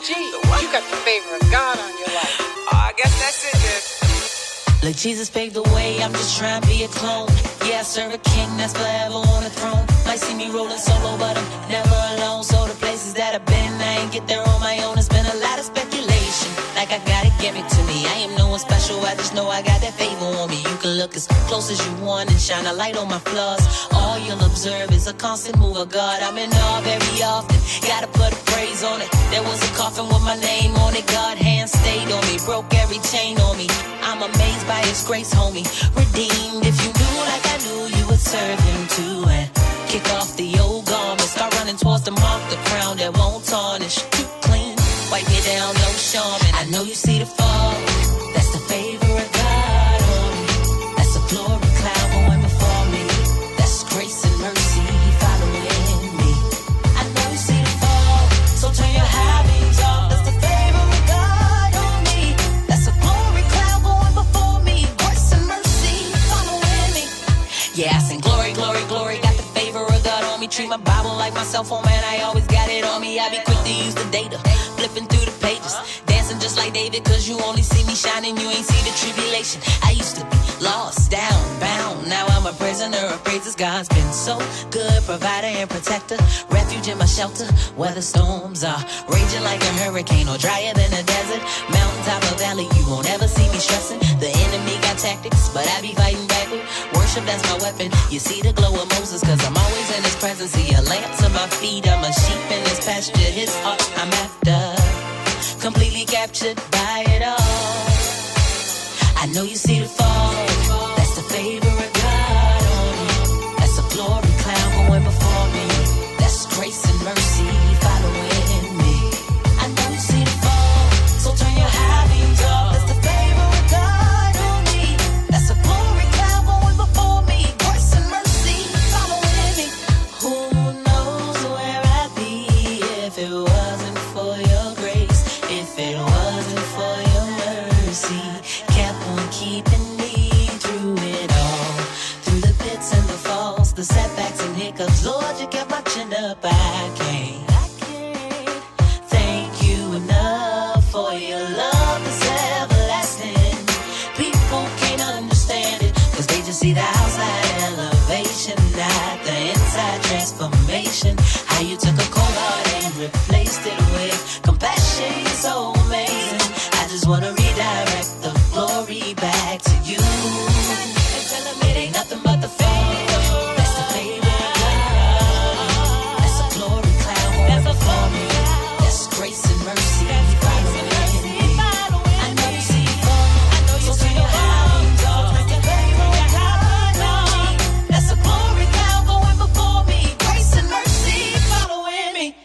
Gee, you got the favor of God on your life. I guess that's it, then. Like Jesus paved the way, I'm just trying to be a clone. Yeah, I serve a king that's forever on the throne. Might see me rolling solo, but I'm never alone. So the places that I've been, I ain't get there on my own. It's been a lot of speculation, like I gotta give it to me. I am no one special, I just know I got that favor on me. You can look as close as you want and shine a light on my flaws. All you'll observe is a constant move of God. I'm in awe very often, gotta put a praise on it. There was a coffin with my name on it. God hand stayed on me, broke every chain on me. I'm amazed by his grace, homie. Redeemed. If you knew like I knew, you would serve him too. And kick off the old garment, start running towards the mark, the crown that won't tarnish. Keep clean, wipe it down, no charm. And I know you see the fall, that's the favor of God on me. That's a glory cloud going before me. That's grace and mercy following me. I know you see the fall, so turn your high beams off. That's the favor of God on me. That's a glory cloud going before me. Grace and mercy following me. Yeah, I sing glory, glory, glory. Got the favor of God on me. Treat my Bible like my cell phone, man. I always got it on me. I be quick to use the data, flipping through the pages, dancing just like David, cause you only see me shining, you ain't see the tribulation. I used to be lost, down, bound, now I'm a prisoner of praises. God's been so good, provider and protector, refuge in my shelter. Weather storms are raging like a hurricane or drier than a desert. Mountain top or valley, you won't ever see me stressing. The enemy got tactics, but I be fighting back with worship, that's my weapon. You see the glow of Moses, cause I'm always in his presence. See a lamp to my feet, I'm a sheep in his pasture. His heart I'm after, completely captured by it all. I know you see the fall, that's the favor of God on me. That's a glory cloud going before me. That's grace and mercy following me. I know you see the fall, so turn your high beams off. That's the favor of God on me. That's a glory cloud going before me. Grace and mercy following me. Who knows where I'd be if it wasn't for your grace, if it wasn't for your mercy. Kept on keeping me through it all, through the pits and the falls, the setbacks and hiccups. Lord, you kept my chin up. I can't thank you enough for your love that's everlasting. People can't understand it, cause they just see the outside elevation, not the inside transformation. How you took a cold heart and replaced it with compassion. You're so amazing. I just wanna redirect the glory back to you. It ain't nothing but the favor. That's the favor of God. That's a glory cloud going before me. That's grace and mercy following me. I know you see it fall, so turn your high beams off. That's the favor of God on me. That's a glory cloud going before me. Grace and mercy following me.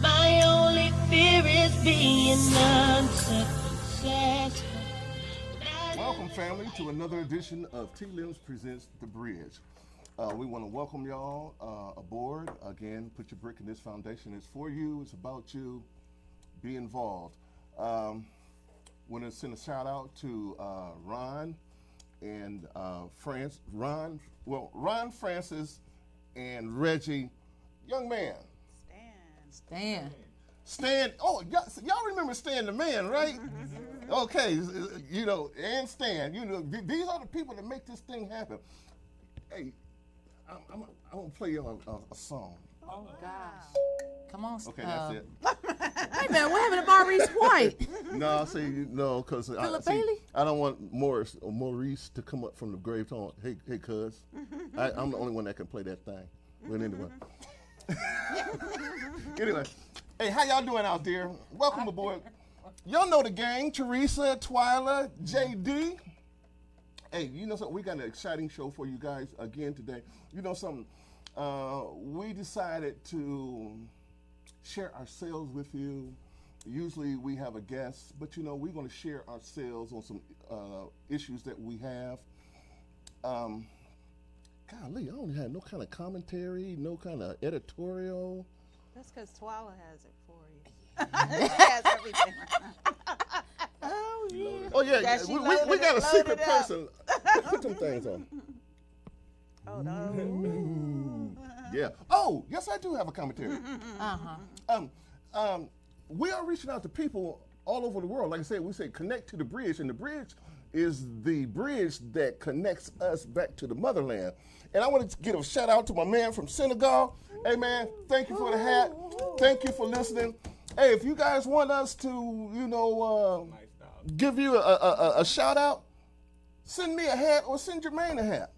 My only fear is being unsuccessful. Welcome, family, to another edition of T-Limbs Presents The Bridge. We want to welcome y'all aboard. Again, put your brick in this foundation. It's for you. It's about you. Be involved. Want to send a shout out to Ron and Ron Francis and Reggie. Young man. Stan. Oh, y'all remember Stan the man, right? Okay, you know, and Stan. You know, these are the people that make this thing happen. Hey, I'm gonna play y'all a song. Oh gosh! Come on. Okay, that's it. Wait a minute, what happened to Maurice White? No, no, because Bailey? I don't want Maurice to come up from the grave talking, hey, cuz. I'm the only one that can play that thing. But anyway. Anyway, hey, how y'all doing out there? Welcome aboard. Y'all know the gang, Teresa, Twyla, JD. Hey, you know something? We got an exciting show for you guys again today. You know something? We decided to share ourselves with you. Usually we have a guest, but you know, we're going to share ourselves on some issues that we have. Golly, I don't have no kind of commentary, no kind of editorial. That's because Twyla has it for you. She has everything. Oh yeah, we got a secret person. Put them things on. Oh, no. Yeah. Oh, yes, I do have a commentary. Uh-huh. We are reaching out to people all over the world. Like I said, we say connect to the bridge, and the bridge is the bridge that connects us back to the motherland. And I want to give a shout out to my man from Senegal. Hey, man, thank you for the hat. Thank you for listening. Hey, if you guys want us to, give you a shout out, send me a hat or send Jermaine a hat.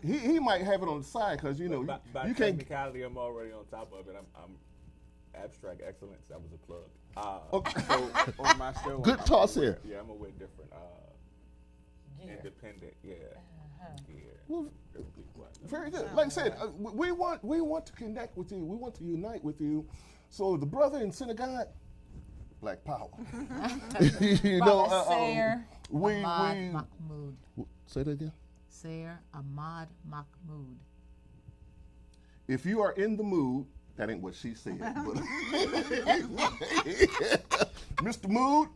He might have it on the side because, By you can't. technicality, I'm already on top of it. I'm abstract excellence. That was a plug. Okay. So on my show, Good toss here. Yeah, I'm gonna wear different, independent. Yeah. Well, It'll be what? very good. Like I said, we want to connect with you. We want to unite with you. So the brother in synagogue, Black Power. Brother Sayer we Ahmad Mahmoud. say that again. Sayer Ahmad Mahmoud. If you are in the mood, that ain't what she said. But Mr. Mood,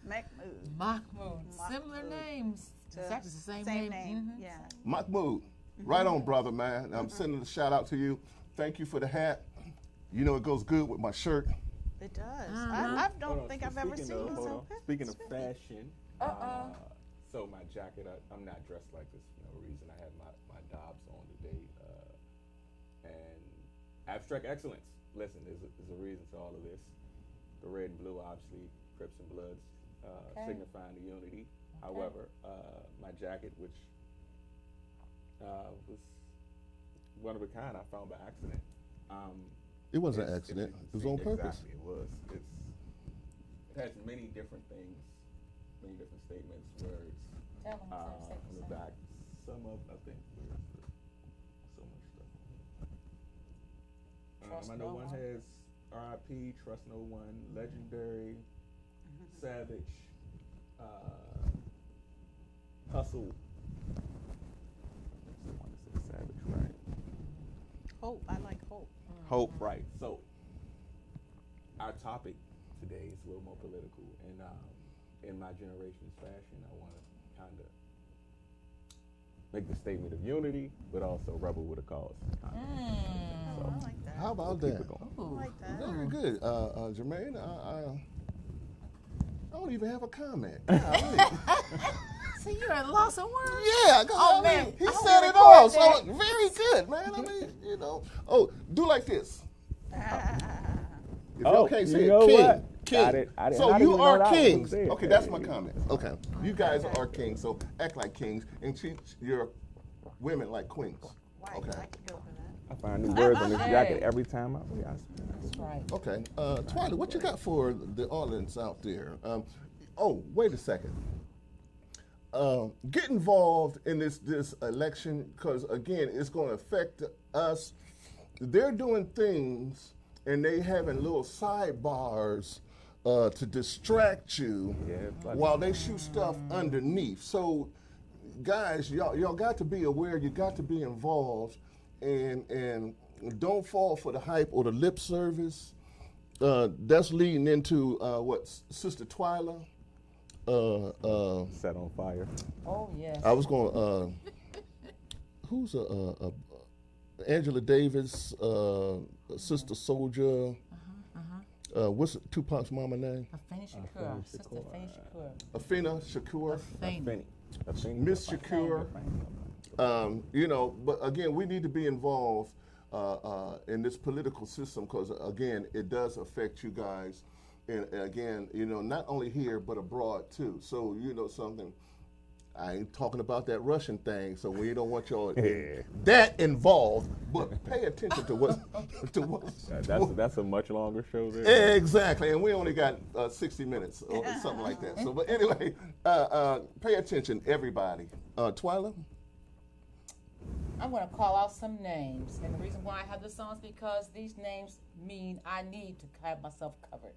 Mahmoud. Mahmoud. Similar names. It's actually the same name. Mhm. Yeah. Mahmoud. Right on, brother, man. I'm sending a shout out to you. Thank you for the hat. You know it goes good with my shirt. It does. I don't think I've ever seen you hold so on. Speaking of fashion, so my jacket, I'm not dressed like this for no reason. I had my Dobbs on today, and abstract excellence. Listen, there's a reason to all of this. The red and blue, obviously, Crips and Bloods, signifying the unity. However, my jacket, which was one of a kind, I found by accident. It was an accident. It was on purpose. Exactly, it was. It has many different things, many different statements, words. Tell them On the back, some of, I think, there's so much stuff. I know one has R.I.P., Trust No One, Legendary, Savage, Hustle. I want to say Savage, right? Hope. I like hope. Hope, right. So, our topic today is a little more political, and in my generation's fashion, I want to kind of make the statement of unity, but also rebel with a cause. Oh, I like that. How about Keep that? it going. I like that. Very good. Jermaine, I don't even have a comment. Golly. So you're at a loss of words? Yeah, 'cause Oh, I man. mean, he I hope said you it all. record So that. very good, man. I mean, Oh, do like this. If you can't say you know it, king. what? King. I didn't So even you know are that was kings. there. Okay, that's my comment. Okay. You guys are kings, so act like kings and treat your women like queens. Right. Okay. I could go for that. I find new words on this Hey. jacket every time I wear it. That's right. Okay. Twyla, what you got for the audience out there? Wait a second. Get involved in this election because, again, it's going to affect us. They're doing things and they having little sidebars to distract you while they shoot stuff underneath. So, guys, y'all got to be aware. You got to be involved, and don't fall for the hype or the lip service. That's leading into what Sister Twyla. Set on fire. Oh, yes. I was going. Who's Angela Davis, Sister Soldier. What's Tupac's mama name? Afeni Shakur. Sister Afeni Shakur. Afena Shakur. Afeni. Miss Shakur. But again, we need to be involved in this political system because, again, it does affect you guys. And again, not only here, but abroad too. So, something, I ain't talking about that Russian thing, so we don't want y'all that involved, but pay attention to what. That's a much longer show there. Exactly, and we only got 60 minutes or something like that. So, but anyway, pay attention, everybody. Twyla? I'm going to call out some names. And the reason why I have this on is because these names mean I need to have myself covered.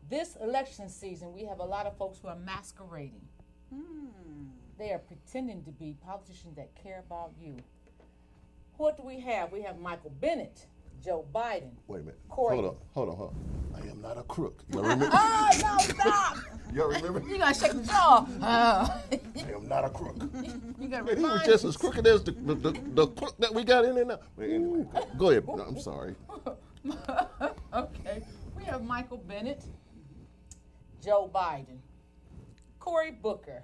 This election season, we have a lot of folks who are masquerading. They are pretending to be politicians that care about you. What do we have? We have Michael Bennett, Joe Biden. Wait a minute. Corey. Hold on. I am not a crook. Y'all remember? Oh, no, stop. Y'all remember? You got to shake the jaw. I am not a crook. You got to Man, he was remind just as crooked as the crook that we got in there now. But anyway, go ahead. No, I'm sorry. Okay. We have Michael Bennett, Joe Biden, Cory Booker,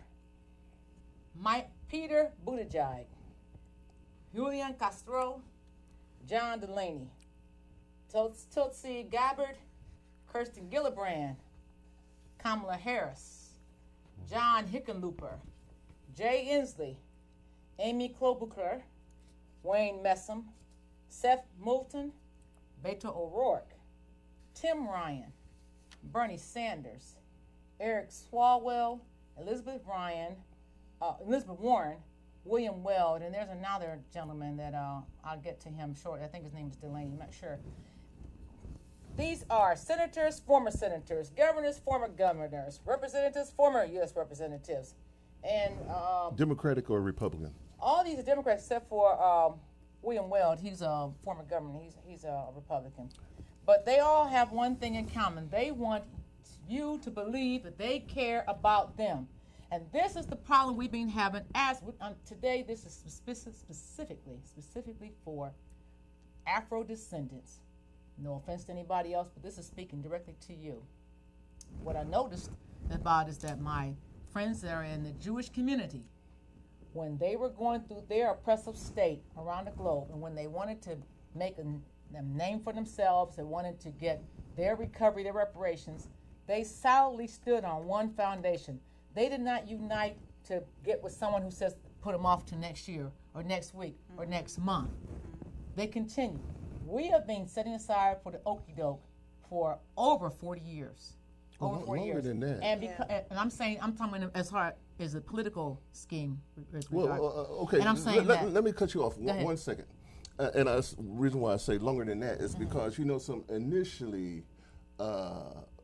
Peter Buttigieg, Julian Castro, John Delaney, Tulsi Gabbard, Kirsten Gillibrand, Kamala Harris, John Hickenlooper, Jay Inslee, Amy Klobuchar, Wayne Messam, Seth Moulton, Beto O'Rourke, Tim Ryan, Bernie Sanders, Eric Swalwell, Elizabeth Warren, William Weld, and there's another gentleman that I'll get to him shortly. I think his name is Delaney. I'm not sure. These are senators, former senators, governors, former governors, representatives, former U.S. representatives, and Democratic or Republican? all these are Democrats except for William Weld. He's a former governor. He's a Republican. But they all have one thing in common. They want you to believe that they care about them. And this is the problem we've been having today. This is specifically for Afro descendants. No offense to anybody else, but this is speaking directly to you. What I noticed about is that my friends that are in the Jewish community, when they were going through their oppressive state around the globe, and when they wanted to make a name for themselves, they wanted to get their recovery, their reparations, they solidly stood on one foundation. They did not unite to get with someone who says put them off to next year or next week or next month. They continue. We have been setting aside for the okie doke for over 40 years. Over 40 longer years. than that. And I'm talking as hard as a political scheme. Okay. And I'm saying let me cut you off Go ahead. 1 second. And the reason why I say longer than that is because initially,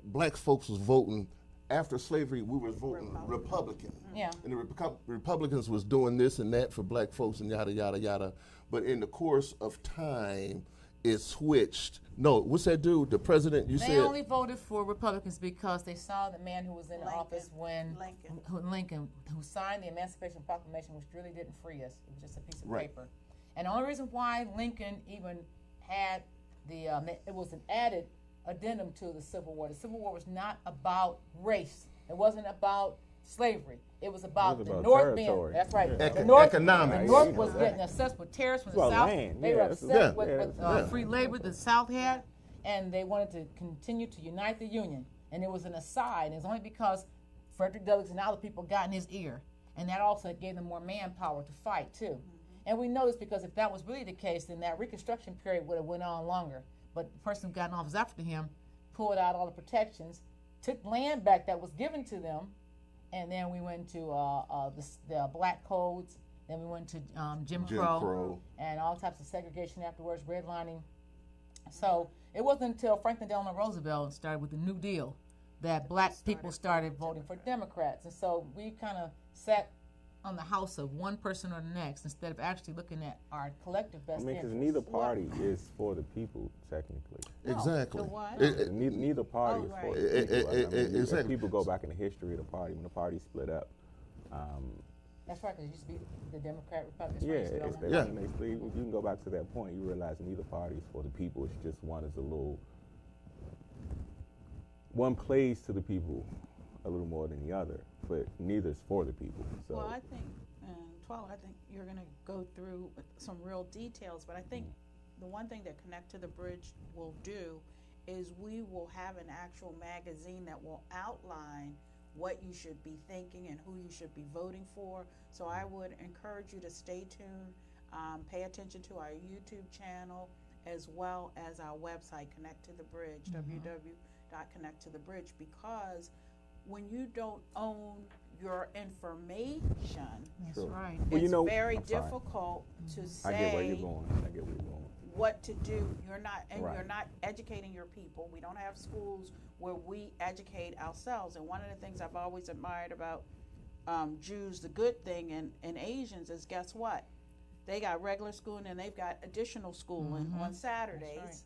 black folks was voting. After slavery, we were voting Republican. Yeah. And the Republicans was doing this and that for black folks and yada, yada, yada. But in the course of time, it switched. No, what's that dude? The president, They only voted for Republicans because they saw the man who was in office when Lincoln, who signed the Emancipation Proclamation, which really didn't free us. It was just a piece of paper. And the only reason why Lincoln even had it was an added addendum to the Civil War. The Civil War was not about race. It wasn't about slavery. It was about the North being, that's right. Yeah. The North, Economics. The North was getting obsessed with tariffs from the South. Land. They were upset with Yeah. free labor the South had, and they wanted to continue to unite the Union. And it was an aside. And it's only because Frederick Douglass and other people got in his ear. And that also gave them more manpower to fight, too. And we know this because if that was really the case, then that Reconstruction period would have went on longer. But the person who got in office after him pulled out all the protections, took land back that was given to them, and then we went to the black codes, then we went to Jim Crow, and all types of segregation afterwards, redlining. So it wasn't until Franklin Delano Roosevelt started with the New Deal that black people started voting for Democrats. And so we kind of sat on the house of one person or the next instead of actually looking at our collective best Because interests. neither party is for the people, technically. Exactly. The what? Neither party is for the people. If Exactly. people go back in the history of the party, when the party split up, That's right, because it used to be the Democrat, Republican. you can go back to that point. You realize neither party is for the people. It's just one plays to the people a little more than the other, but neither is for the people. So. Well, I think, Twala, I think you're going to go through some real details, but I think the one thing that Connect to the Bridge will do is we will have an actual magazine that will outline what you should be thinking and who you should be voting for. So I would encourage you to stay tuned, pay attention to our YouTube channel, as well as our website, Connect to the Bridge, www.connecttothebridge, because when you don't own your information, That's right. it's very difficult to say I get where you're going. what to do. You're not Right. you're not educating your people. We don't have schools where we educate ourselves. And one of the things I've always admired about Jews, the good thing, and Asians is, guess what? They got regular schooling and they've got additional schooling on Saturdays. That's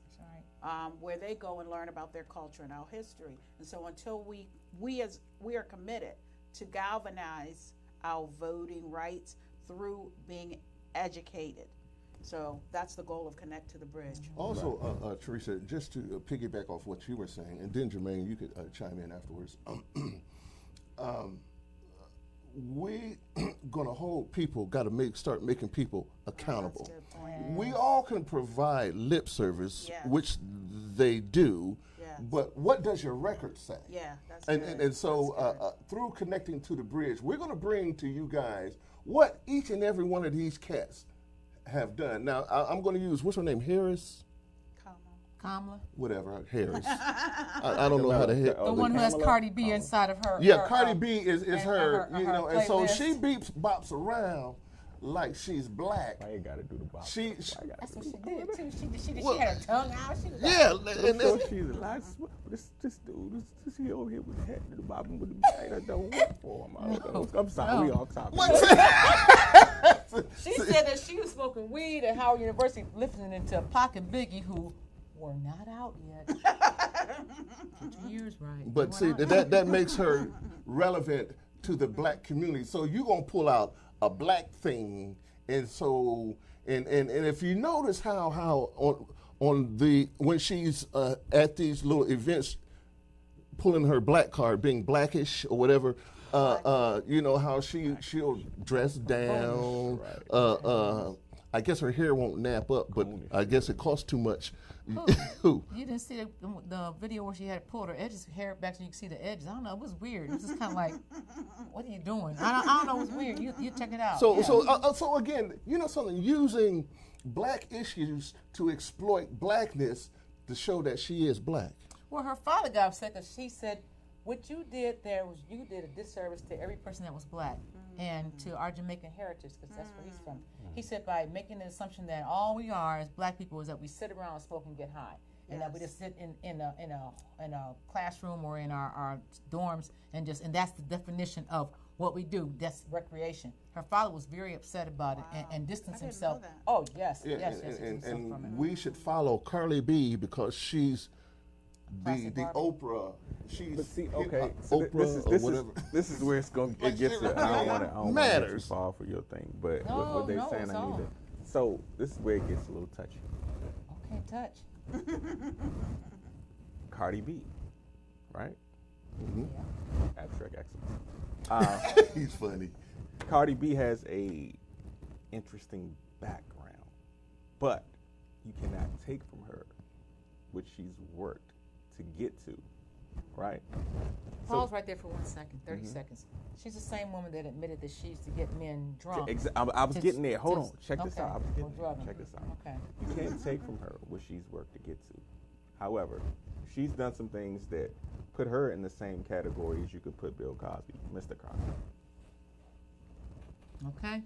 right. Where they go and learn about their culture and our history. And so until we are committed to galvanize our voting rights through being educated. So that's the goal of Connect to the Bridge. Also, Teresa, just to piggyback off what you were saying, and then Jermaine, you could chime in afterwards. We gonna hold people, got to start making people accountable. That's a good point. We all can provide lip service, Yes. which they do, Yes. but what does your record say? Yeah, that's And, good. and so That's good. through Connecting to the Bridge, we're going to bring to you guys what each and every one of these cats have done. Now, I'm going to use, what's her name, Harris? Kamala, Whatever, Harris. I don't know how to hit. the one who has Cardi B inside of her. Yeah, her, Cardi B is and her, you know, and so playlist. she bops around like she's black. I ain't got to do the box. She That's what she did too. She Well, had her tongue out. She was like, yeah, I'm and sure then, she's a lot. This dude, this he over here with the head to the bottom with the bag that don't work for him. I'm sorry, we off topic. She said that she was smoking weed at Howard University, listening to Pac and Biggie, who were not out yet. Get your ears right. But see, that makes her relevant to the black community. So you're going to pull out a black thing. And so, and if you notice how on the, when she's at these little events, pulling her black card, being blackish or whatever, you know, how she'll dress down. I guess her hair won't nap up, but I guess it costs too much. Who? You didn't see the video where she had pulled her hair back so you could see the edges. I don't know. It was weird. It was just kind of like, what are you doing? I don't know. It was weird. You check it out. So again, you know something, using black issues to exploit blackness to show that she is black. Well, her father got upset because she said, what you did there was you did a disservice to every person that was black and to our Jamaican heritage, because that's where he's from. He said by making the assumption that all we are as black people is that we sit around and smoke and get high, and that we just sit in a classroom or in our dorms and that's the definition of what we do. That's recreation. Her father was very upset about it and distanced himself. Know that. Oh yes, Yeah, yes, and from it. we should follow Carly B because she's the Classic Oprah. She's But see, hip okay, hop so Oprah or whatever. this is where it gets to. I don't want to get too far for your thing, but what they're saying, it's I need all. to. So this is where it gets a little touchy. Okay, touch. Cardi B, right? Mm-hmm. Abstract excellence. He's funny. Cardi B has a interesting background, but you cannot take from her what she's worked to get to, right? Pause right there for 1 second, 30 seconds. She's the same woman that admitted that she used to get men drunk. I was To- getting there. Hold to- on. Check this okay. out. I was Or getting there. drug 'em. Check this out. Okay. You can't take from her what she's worked to get to. However, she's done some things that put her in the same category as you could put Bill Cosby, Mr. Cosby. Okay.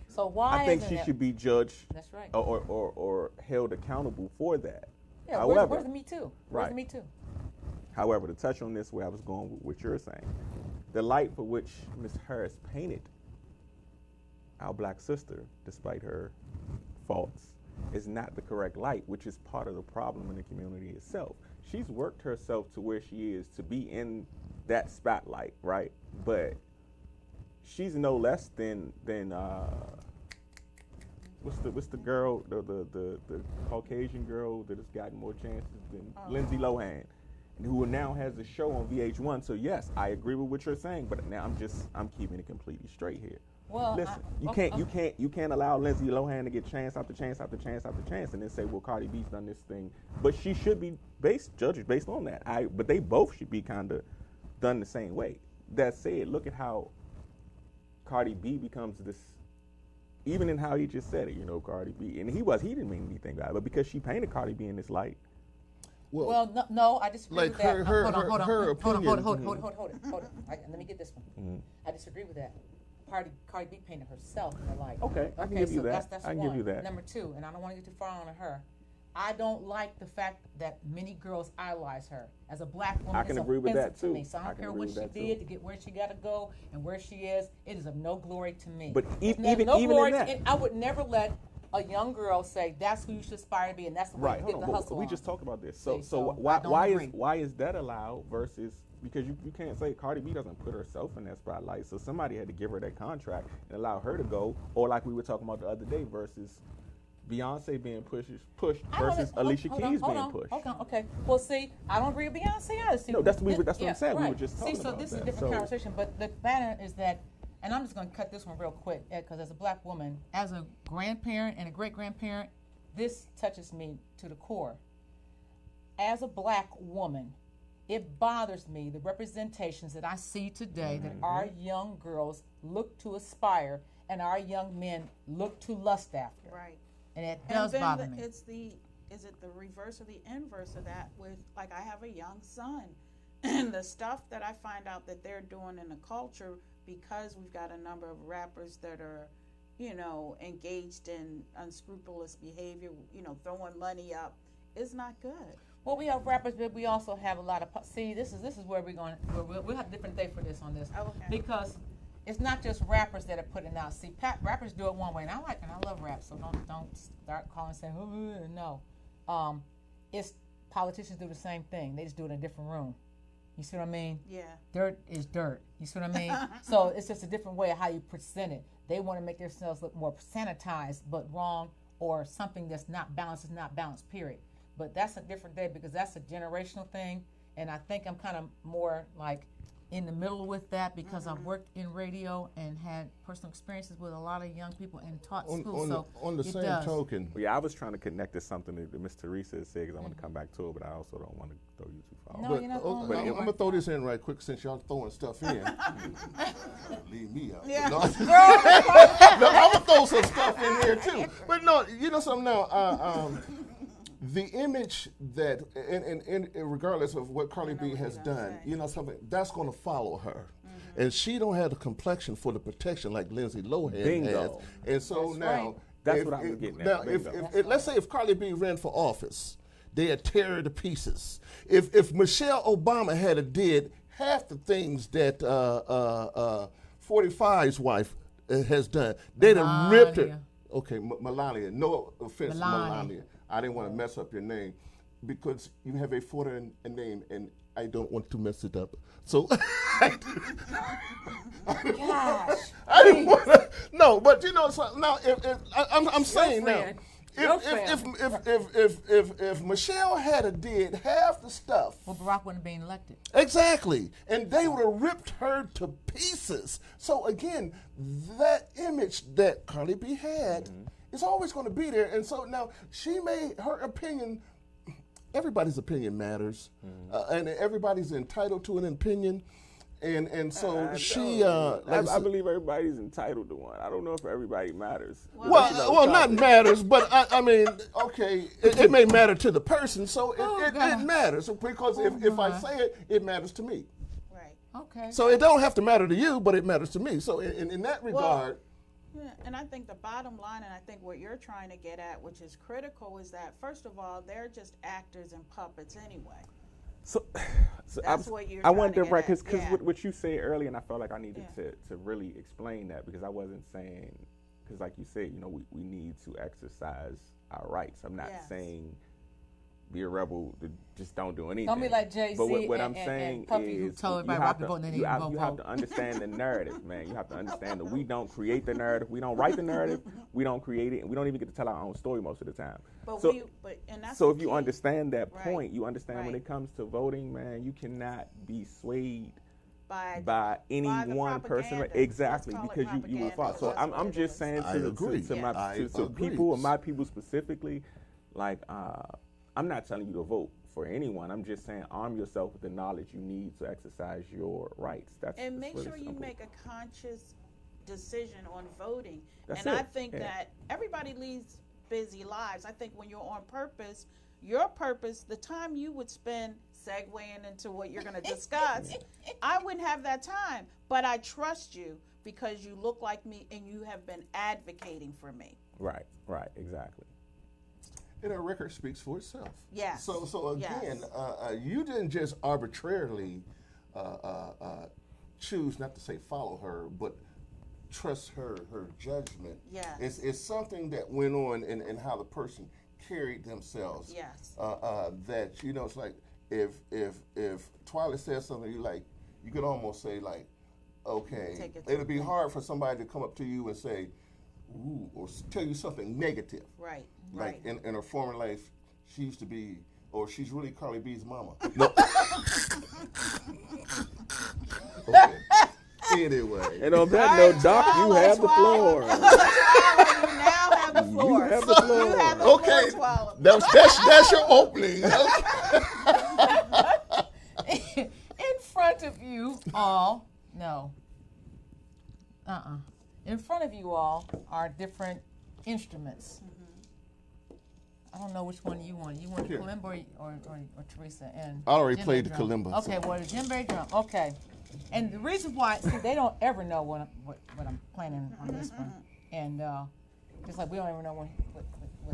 So why? I think isn't she it- should be judged That's right. or held accountable for that. Yeah. However, Where's the Me Too? Where's right. the Me Too? However, to touch on this where I was going with what you're saying, the light for which Ms. Harris painted our black sister, despite her faults, is not the correct light, which is part of the problem in the community itself. She's worked herself to where she is to be in that spotlight, right? But she's no less than what's the girl, the Caucasian girl that has gotten more chances than Lindsay Lohan, who now has a show on VH1. So yes, I agree with what you're saying, but now I'm keeping it completely straight here. Well, Listen, you can't allow Lindsay Lohan to get chance after chance after chance after chance, and then say, well, Cardi B's done this thing, but she should be judged based on that. But they both should be kind of done the same way. That said, look at how Cardi B becomes this. Even in how he just said it, Cardi B, and he didn't mean anything by it, but because she painted Cardi B in this light. Well, no, I disagree like with that. her opinion. Hold it. Let me get this one. I disagree with that. Cardi B painted herself in the light. Okay, I can give you so that. That's I can one. give you that. Number two, and I don't want to get too far on her. I don't like the fact that many girls idolize her. As a black woman, I can it's agree with offensive that, to too. me. So I I don't can care agree what with she that, too. did to get where she got to go and where she is. It is of no glory to me. But There's even no in glory that, to, I would never let a young girl say that's who you should aspire to be, and that's the way right? you Hold get on, the but hustle we on. just talked about this. So See, so why I don't why agree. is that allowed versus because you can't say Cardi B doesn't put herself in that spotlight. So somebody had to give her that contract and allow her to go, or like we were talking about the other day versus Beyonce being pushed I don't- versus hold- Alicia hold Keys on, being hold on, pushed. hold on, okay. Well, see, I don't agree with Beyonce either. See, No, that's what I'm saying. We right. were just See, talking so about this is a that. different So- conversation, but the matter is that, and I'm just going to cut this one real quick, because as a black woman, as a grandparent and a great-grandparent, this touches me to the core. As a black woman, it bothers me, the representations that I see today that our young girls look to aspire and our young men look to lust after. Right. And it does and then bother me. Is it the reverse or the inverse of that? With like, I have a young son, and the stuff that I find out that they're doing in the culture, because we've got a number of rappers that are, engaged in unscrupulous behavior, throwing money up, is not good. Well, we have rappers, but we also have a lot of. See, this is where we're going. We'll have a different day for this on this, Okay. because it's not just rappers that are putting out. See, rappers do it one way, and I like and I love rap. So don't start calling and saying, oh, no. It's politicians do the same thing. They just do it in a different room. You see what I mean? Yeah. Dirt is dirt. You see what I mean? So it's just a different way of how you present it. They want to make themselves look more sanitized, but wrong, or something that's not balanced is not balanced, period. But that's a different day because that's a generational thing. And I think I'm kind of more like in the middle with that because I've worked in radio and had personal experiences with a lot of young people and taught school. On the it same does. token, Well, yeah, I was trying to connect to something that Miss Teresa said because I want to come back to it, but I also don't want to throw you too far. No, but you're not I'm going going to throw this in right quick since y'all throwing stuff in. Leave me out. Yeah. No, I'm going to throw some stuff in here too. But no, you know something now. The image that, and regardless of what Carly B has done, you know something, that's going to follow her. And she don't have the complexion for the protection like Lindsay Lohan Bingo. has. And so That's now, right. That's what I was getting at. Now, Bingo. if let's say if Carly B ran for office, they'd tear her to pieces. If Michelle Obama had did half the things that 45's wife has done, they'd have ripped her. Melania. Okay, Melania. No offense, Melania. Melania. I didn't want to mess up your name because you have a foreign name and I don't want to mess it up. So Gosh. I didn't want to. No, but you know, so now I'm saying now, friend. Your friend. if Michelle had did half the stuff Well, Barack wouldn't have been elected. exactly, and they would have ripped her to pieces. So again, that image that Carly B had is always going to be there, and so now she made her opinion. Everybody's opinion matters, and everybody's entitled to an opinion, and so she. I believe everybody's entitled to one. I don't know if everybody matters. Well, not matters, but I mean, okay, it may matter to the person, so it gosh. matters because if I my. say it, it matters to me. Right. Okay. So it don't have to matter to you, but it matters to me. So in that regard, Yeah, and I think the bottom line, and I think what you're trying to get at, which is critical, is that first of all, they're just actors and puppets anyway. So That's what you're I trying wonder, to get right? at, Because yeah. what you said earlier, and I felt like I needed Yeah. to really explain that because I wasn't saying because, like you said, we need to exercise our rights. I'm not Yes. saying be a rebel, just don't do anything. Don't be like Jay-Z But what I'm and saying Puffy, who is told everybody you have rock the to- boat and then you they have, didn't you go have to vote. understand the narrative, man. You have to understand that we don't create the narrative. We don't write the narrative. We don't create it, and we don't even get to tell our own story most of the time. But So- and that's So the if you key. understand that Right. point, you understand when Right. it comes to voting, man, you cannot be swayed by by any by the one person. propaganda. Exactly, Let's call it because you will propaganda, follow. So because I'm that's what it just is. saying I to agree. to Yeah. my I to agree. people and my people specifically, like I'm not telling you to vote for anyone. I'm just saying arm yourself with the knowledge you need to exercise your rights. That's And that's make really sure you simple. make a conscious decision on voting. That's and I it, think yeah. that everybody leads busy lives. I think when you're on purpose, your purpose, the time you would spend segueing into what you're going to discuss, I wouldn't have that time. But I trust you because you look like me and you have been advocating for me. Right, exactly. And her record speaks for itself. Yes. So again, Yes. you didn't just arbitrarily choose not to say follow her, but trust her judgment. Yes. It's something that went on in how the person carried themselves. Yes. That it's like if Twyla says something you could almost say like, okay, Take it to it'll be hard for somebody to come up to you and say, ooh, or tell you something negative. Right. Like Right. in her former life, she used to be, or she's really Carly B's mama. No. Okay. Anyway. And on that note, Doc, you have the floor. You now have the floor. You have the floor. You have the Okay. floor, Twyla. That's your opening. Okay. In front of you all, no. In front of you all are different instruments. I don't know which one you want. You want Here. kalimba or Teresa? And I already djembe played the drum. kalimba, Okay, so- well, the djembe drum. Okay. And the reason why, see, they don't ever know what I'm planning on this one. And just like we don't even know what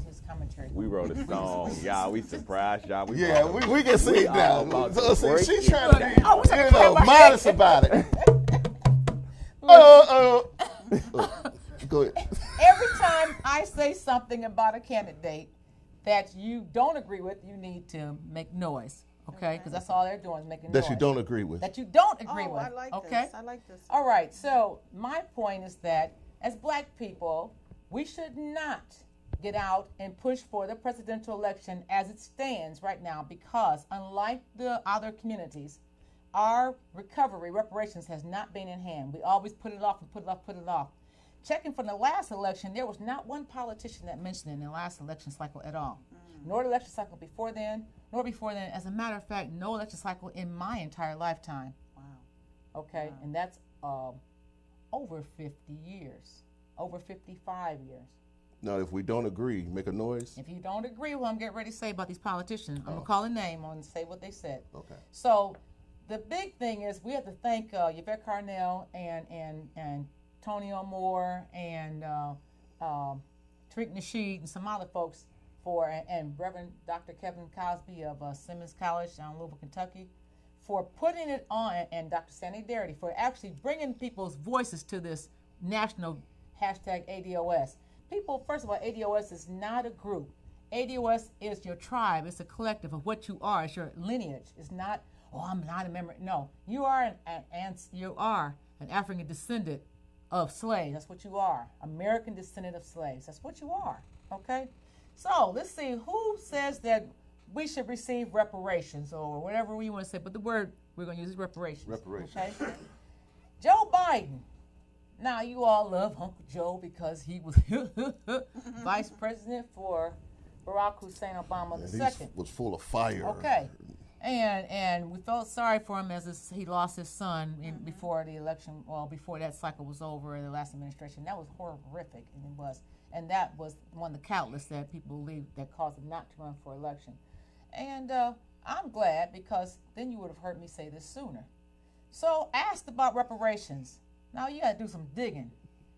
his commentary. We wrote a song. Y'all, we surprised y'all. Yeah, we can see it all now. about So, to break she's it trying to be Oh, we're talking about- modest about it. Go ahead. Every time I say something about a candidate that you don't agree with, you need to make noise, okay? Because that's all they're doing is making noise. That you don't agree with. That you don't agree Oh, with. I like okay? this. I like this. All right. So my point is that as black people, we should not get out and push for the presidential election as it stands right now, because unlike the other communities, our reparations has not been in hand. We always put it off and put it off. Checking from the last election, there was not one politician that mentioned it in the last election cycle at all. Nor the election cycle before then, nor before then. As a matter of fact, no election cycle in my entire lifetime. Wow. Okay, and that's over 50 years, over 55 years. Now, if we don't agree, make a noise. If you don't agree with what I'm getting ready to say about these politicians, I'm gonna call a name and say what they said. Okay. So the big thing is we have to thank Yvette Carnell and Tony O'Moore and Tariq Nasheed and some other folks and Reverend Dr. Kevin Cosby of Simmons College down in Louisville, Kentucky, for putting it on, and Dr. Sandy Darity for actually bringing people's voices to this national hashtag ADOS. People, first of all, ADOS is not a group. ADOS is your tribe. It's a collective of what you are. It's your lineage. It's not, oh, I'm not a member. No, you are an African descendant of slaves. That's what you are. American descendant of slaves. That's what you are. Okay? So let's see who says that we should receive reparations or whatever we want to say, but the word we're going to use is reparations. Reparations. Okay? Joe Biden. Now, you all love Uncle Joe because he was vice president for Barack Hussein Obama II. He was full of fire. Okay. And we felt sorry for him as he lost his son before the election, well, before that cycle was over in the last administration. That was horrific, and it was. And that was one of the countless that people believe that caused him not to run for election. And I'm glad, because then you would have heard me say this sooner. So asked about reparations. Now you got to do some digging.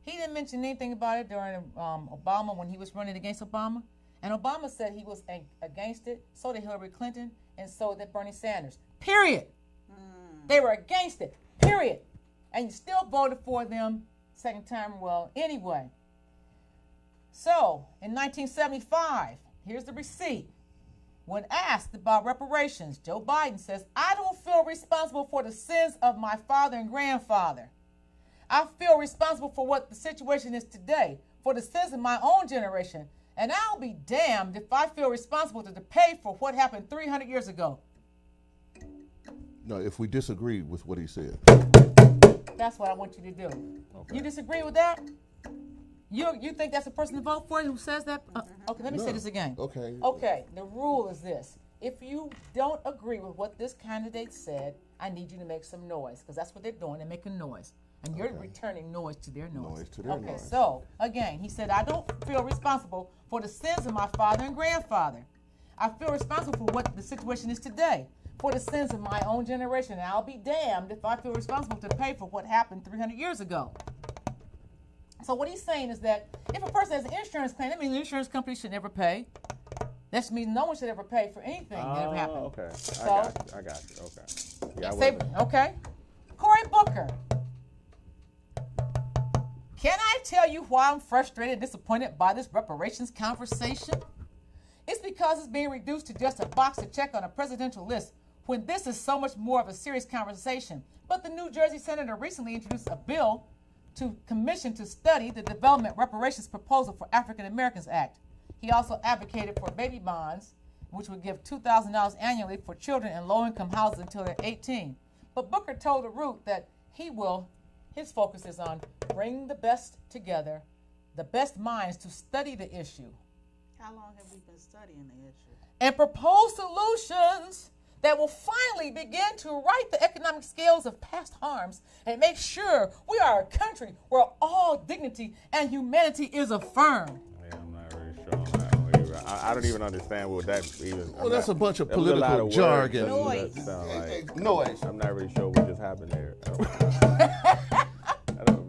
He didn't mention anything about it during Obama when he was running against Obama. And Obama said he was against it, so did Hillary Clinton, and so did Bernie Sanders. Period. They were against it. Period. And you still voted for them second time. Well, anyway. So, in 1975, here's the receipt. When asked about reparations, Joe Biden says, I don't feel responsible for the sins of my father and grandfather. I feel responsible for what the situation is today, for the sins of my own generation. And I'll be damned if I feel responsible to pay for what happened 300 years ago. No, if we disagree with what he said. That's what I want you to do. Okay. You disagree with that? You think that's a person to vote for who says that? Okay, let me say No. this again. Okay. Okay, the rule is this. If you don't agree with what this candidate said, I need you to make some noise, because that's what they're doing. They're making noise. And you're returning noise to their noise. Noise to their okay, noise. so, again, he said, I don't feel responsible for the sins of my father and grandfather. I feel responsible for what the situation is today, for the sins of my own generation. And I'll be damned if I feel responsible to pay for what happened 300 years ago. So what he's saying is that if a person has an insurance claim, that means the insurance company should never pay. That means no one should ever pay for anything that ever happened. Okay. So- I got you. Okay. Yeah, I Say, wasn't. okay. Cory Booker. Can I tell you why I'm frustrated and disappointed by this reparations conversation? It's because it's being reduced to just a box to check on a presidential list when this is so much more of a serious conversation. But the New Jersey senator recently introduced a bill to commission to study the Development Reparations Proposal for African Americans Act. He also advocated for baby bonds, which would give $2,000 annually for children in low-income houses until they're 18. But Booker told the Root that his focus is on bringing the best together, the best minds to study the issue. How long have we been studying the issue? And propose solutions that will finally begin to right the economic scales of past harms and make sure we are a country where all dignity and humanity is affirmed. Yeah, I'm not really sure on that one either. I don't even understand what that even. Well, that's a bunch of there was a lot political of jargon. words that sound like- Noise. I'm not really sure what just happened there. I'm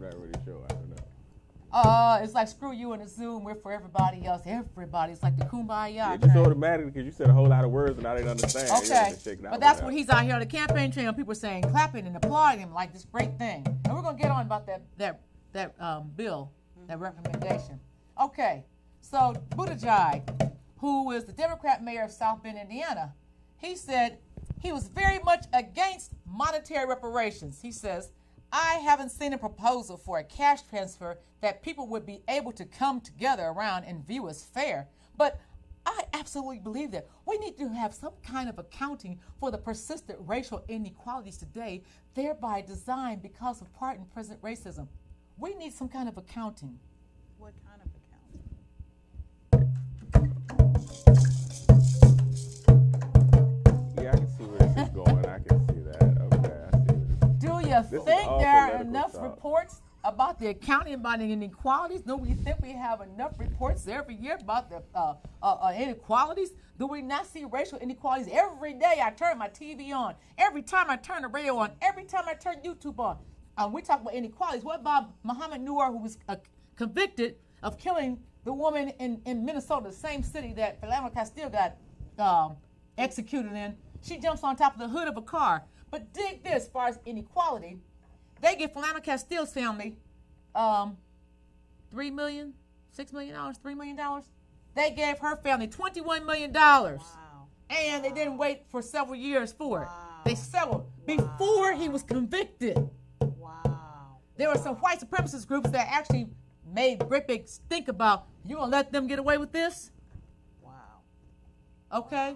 not really sure. I don't know. It's like screw you in the Zoom. We're for everybody else. Everybody. It's like the kumbaya. It's just train. automatically because you said a whole lot of words and I didn't understand. You Okay, have to shake it out but that's with what that. he's out here on the campaign trail. People are saying, clapping and applauding him like this great thing. And we're gonna get on about that bill, that recommendation. Okay, so Buttigieg, who is the Democrat mayor of South Bend, Indiana, he said he was very much against monetary reparations. He says, I haven't seen a proposal for a cash transfer that people would be able to come together around and view as fair. But I absolutely believe that we need to have some kind of accounting for the persistent racial inequalities today, thereby designed because of part and present racism. We need some kind of accounting. What kind of accounting? Yeah, I can see where this is going. I can see that. Okay, I see where this Do you This is think all there are political enough stuff. reports about the accounting about the inequalities? Do we think we have enough reports every year about the inequalities? Do we not see racial inequalities every day? I turn my TV on, every time I turn the radio on, every time I turn YouTube on. We talk about inequalities. What about Muhammad Noor, who was convicted of killing the woman in Minnesota, the same city that Philando Castile got executed in? She jumps on top of the hood of a car. But dig this, as far as inequality, they give Philando Castile's family $3 million, $6 million, $3 million. They gave her family $21 million. Wow. And they didn't wait for several years for it. Wow. They settled before he was convicted. Wow. There were some white supremacist groups that actually made great big stink about, you gonna let them get away with this? Wow. Okay?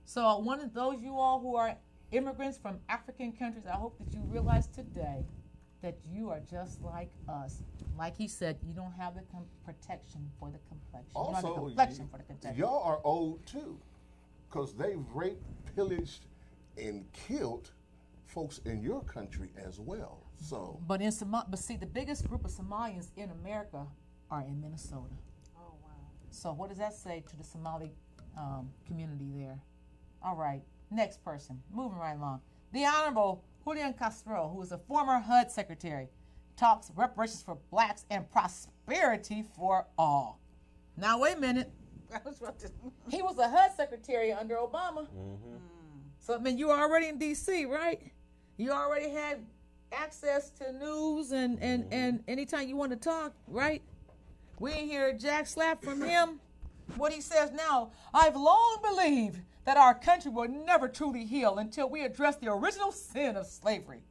So one of those you all who are immigrants from African countries, I hope that you realize today that you are just like us. Like he said, you don't have the protection for the complexion. You don't have the Also, complexion for the complexion. y'all are old too, because they've raped, pillaged, and killed folks in your country as well. So, But see, the biggest group of Somalians in America are in Minnesota. Oh, wow. So what does that say to the Somali community there? All right, next person. Moving right along. The Honorable Julian Castro, who is a former HUD secretary, talks reparations for blacks and prosperity for all. Now, wait a minute. I was about to. He was a HUD secretary under Obama. So, I mean, you were already in D.C., right? You already had access to news and anytime you want to talk, right? We ain't hear a jack slap from him. What he says now, I've long believed that our country will never truly heal until we address the original sin of slavery.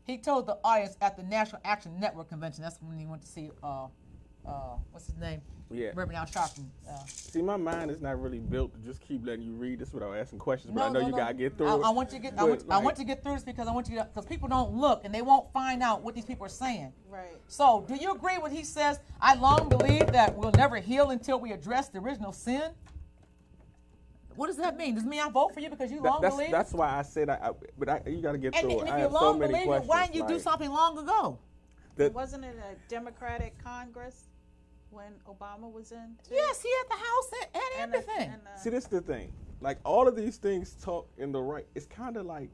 He told the audience at the National Action Network convention. That's when he went to see, what's his name? Yeah. Reverend Al Sharpton. See, my mind is not really built to just keep letting you read this without asking questions, but I know you gotta get through it. I want you to get. I want to get through this because I want you to, because people don't look and they won't find out what these people are saying. Right. So, do you agree with he says? I long believe that we'll never heal until we address the original sin. What does that mean? Does it mean I vote for you because you long believe? That's why I said you gotta get And through if it. I you have so long many believe it, questions. why didn't you do like, something long ago? Wasn't it a Democratic Congress when Obama was in? Too? Yes, he had the House and everything. See, this is the thing. Like all of these things talk in the right. It's kind of like,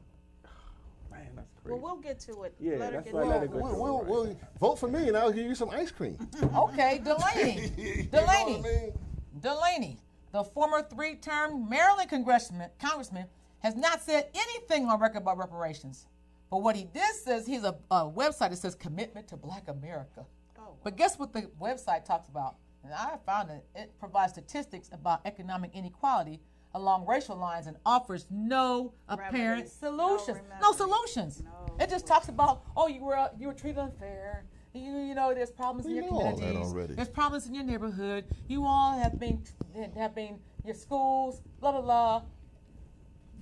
man, that's crazy. Well, we'll get to it. Yeah, Let her that's get why I to let it. it go. well, vote for me and I'll give you some ice cream. Okay, Delaney. You know what I mean? Delaney. the former 3-term Maryland congressman, has not said anything on record about reparations. But what he did says he's a website that says Commitment to Black America. Oh. But guess what the website talks about? And I found it provides statistics about economic inequality along racial lines and offers no apparent solutions. No solutions. No. It just talks about, oh, you were treated unfair. You know, there's problems in your communities. There's problems in your neighborhood. You all have been your schools, blah blah blah.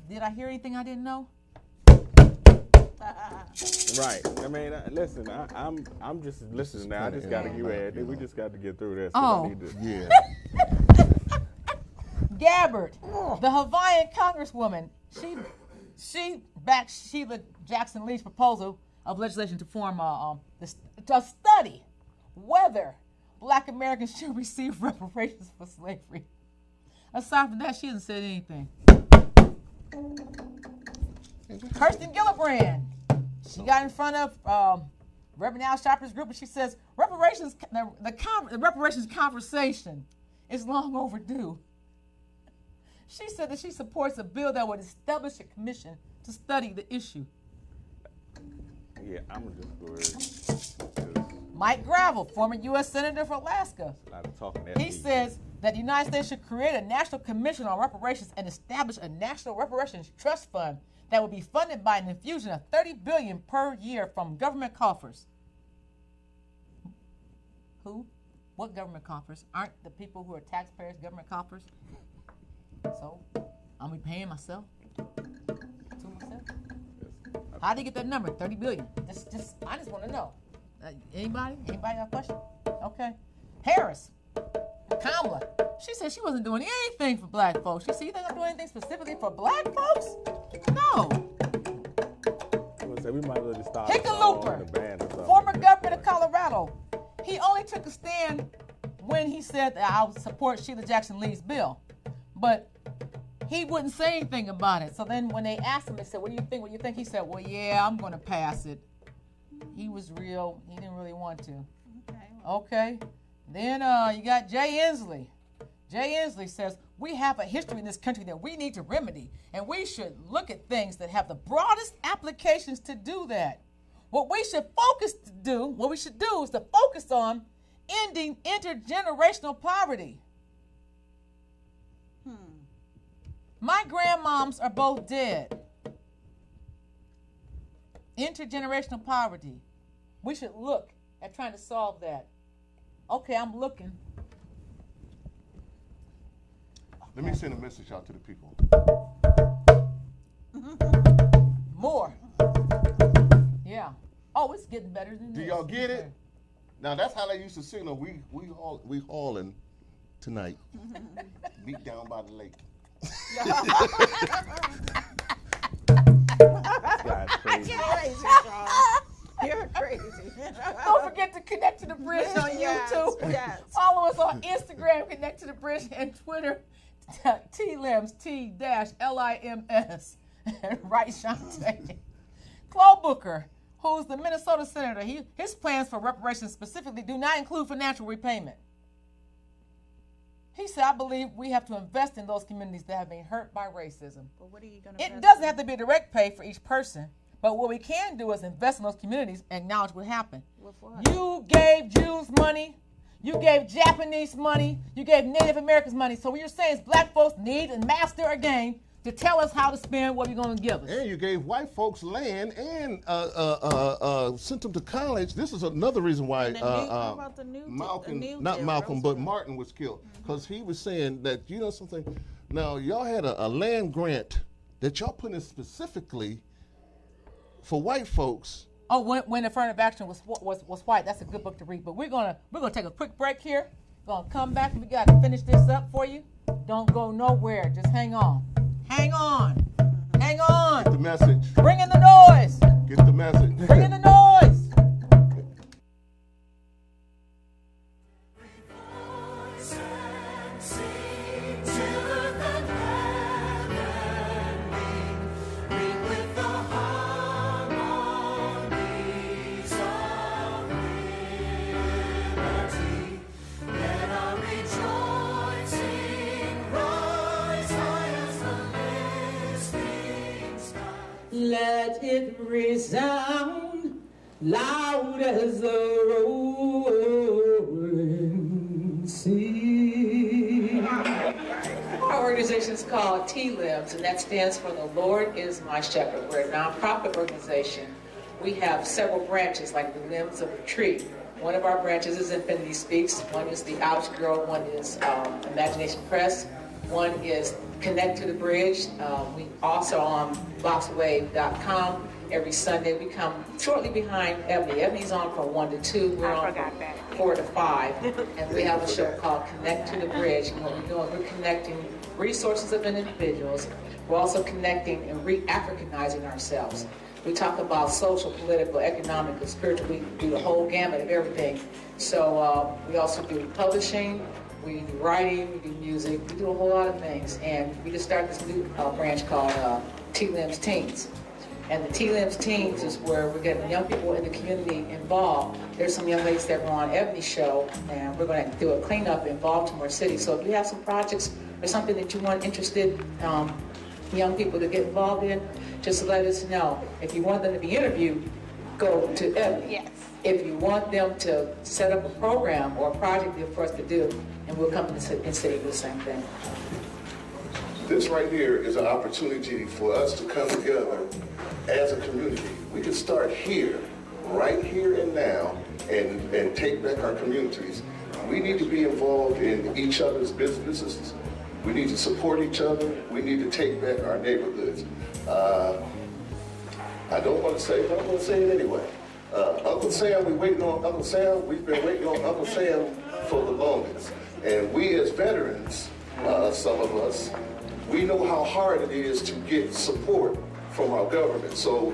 Did I hear anything I didn't know? Right. I mean, listen. I'm just listening now. I just got to get ready. We just got to get through this. Oh. Yeah. Gabbard, the Hawaiian congresswoman, she backed Sheila Jackson Lee's proposal of legislation to form to study whether Black Americans should receive reparations for slavery. Aside from that, she hasn't said anything. Kirsten Gillibrand, she got in front of Reverend Al Sharpton's group and she says the reparations conversation is long overdue. She said that she supports a bill that would establish a commission to study the issue. Yeah, I'm just worried. Mike Gravel, former U.S. Senator for Alaska, a lot of talking that he says that the United States should create a national commission on reparations and establish a national reparations trust fund that would be funded by an infusion of $30 billion per year from government coffers. Who? What government coffers? Aren't the people who are taxpayers government coffers? So, I'm paying myself to myself. How do you get that number? $30 billion. I just want to know. Anybody got a question? Okay. Harris, Kamala. She said she wasn't doing anything for black folks. She said, you think I'm doing anything specifically for black folks? No. We might as well just start Hickenlooper, former governor of Colorado. He only took a stand when he said that I'll support Sheila Jackson Lee's bill. But he wouldn't say anything about it. So then when they asked him, they said, what do you think? What do you think? He said, well, yeah, I'm going to pass it. He was real. He didn't really want to. Okay. Then you got Jay Inslee. Jay Inslee says, we have a history in this country that we need to remedy, and we should look at things that have the broadest applications to do that. What we should do is to focus on ending intergenerational poverty. My grandmoms are both dead. Intergenerational poverty. We should look at trying to solve that. Okay, I'm looking. Let me send a message out to the people. More. Yeah. Oh, it's getting better than this. Do y'all get it? Now that's how they used to signal. We hauling tonight. Beat down by the lake. That's crazy. You're crazy. Don't forget to connect to the bridge on YouTube. Yes. Follow us on Instagram, Connect to the Bridge, and Twitter, TLims, T-Lims. Right, Shante. Chloe Booker, who's the Minnesota senator, his plans for reparations specifically do not include financial repayment. He said, I believe we have to invest in those communities that have been hurt by racism. But what are you going to It doesn't have to be direct pay for each person, but what we can do is invest in those communities and acknowledge what happened. You gave Jews money. You gave Japanese money. You gave Native Americans money. So what you're saying is black folks need and master a game to tell us how to spend what you're going to give us. And you gave white folks land and sent them to college. This is another reason why Martin was killed. Because he was saying that, you know something, now y'all had a land grant that y'all put in specifically for white folks. Oh, when affirmative action was white. That's a good book to read. But we're gonna take a quick break here. We're gonna come back and we gotta finish this up for you. Don't go nowhere. Just hang on. Hang on. Hang on. Get the message. Bring in the noise. Get the message. Bring in the noise. Rejoicing let it resound loud as the rolling sea. Our organization is called T-LIMS, and that stands for The Lord is My Shepherd. We're a nonprofit organization. We have several branches, like the limbs of a tree. One of our branches is Infinity Speaks. One is the Ouch Girl. One is Imagination Press. One is Connect to the Bridge. We also on boxwave.com. Every Sunday we come shortly behind Ebony. Ebony's on from 1 to 2. We're on from 4 to 5. And we have a show called Connect to the Bridge. And what we're doing, we're connecting resources of individuals. We're also connecting and re-Africanizing ourselves. We talk about social, political, economic, and spiritual. We do the whole gamut of everything. So we also do publishing, we do writing, we do music, we do a whole lot of things. And we just started this new branch called T-LIMS Teens. And the T-LIMS Teens is where we're getting young people in the community involved. There's some young ladies that were on Ebony's show, and we're going to do a cleanup in Baltimore City. So if you have some projects or something that you want interested young people to get involved in, just let us know. If you want them to be interviewed, go to Ebony. Yes. If you want them to set up a program or a project for us to do, and we'll come and say the same thing. This right here is an opportunity for us to come together as a community. We can start here, right here and now, and take back our communities. We need to be involved in each other's businesses. We need to support each other. We need to take back our neighborhoods. I don't want to say it, but I'm going to say it anyway. Uncle Sam, we've been waiting on Uncle Sam for the longest. And we as veterans, some of us, we know how hard it is to get support from our government. So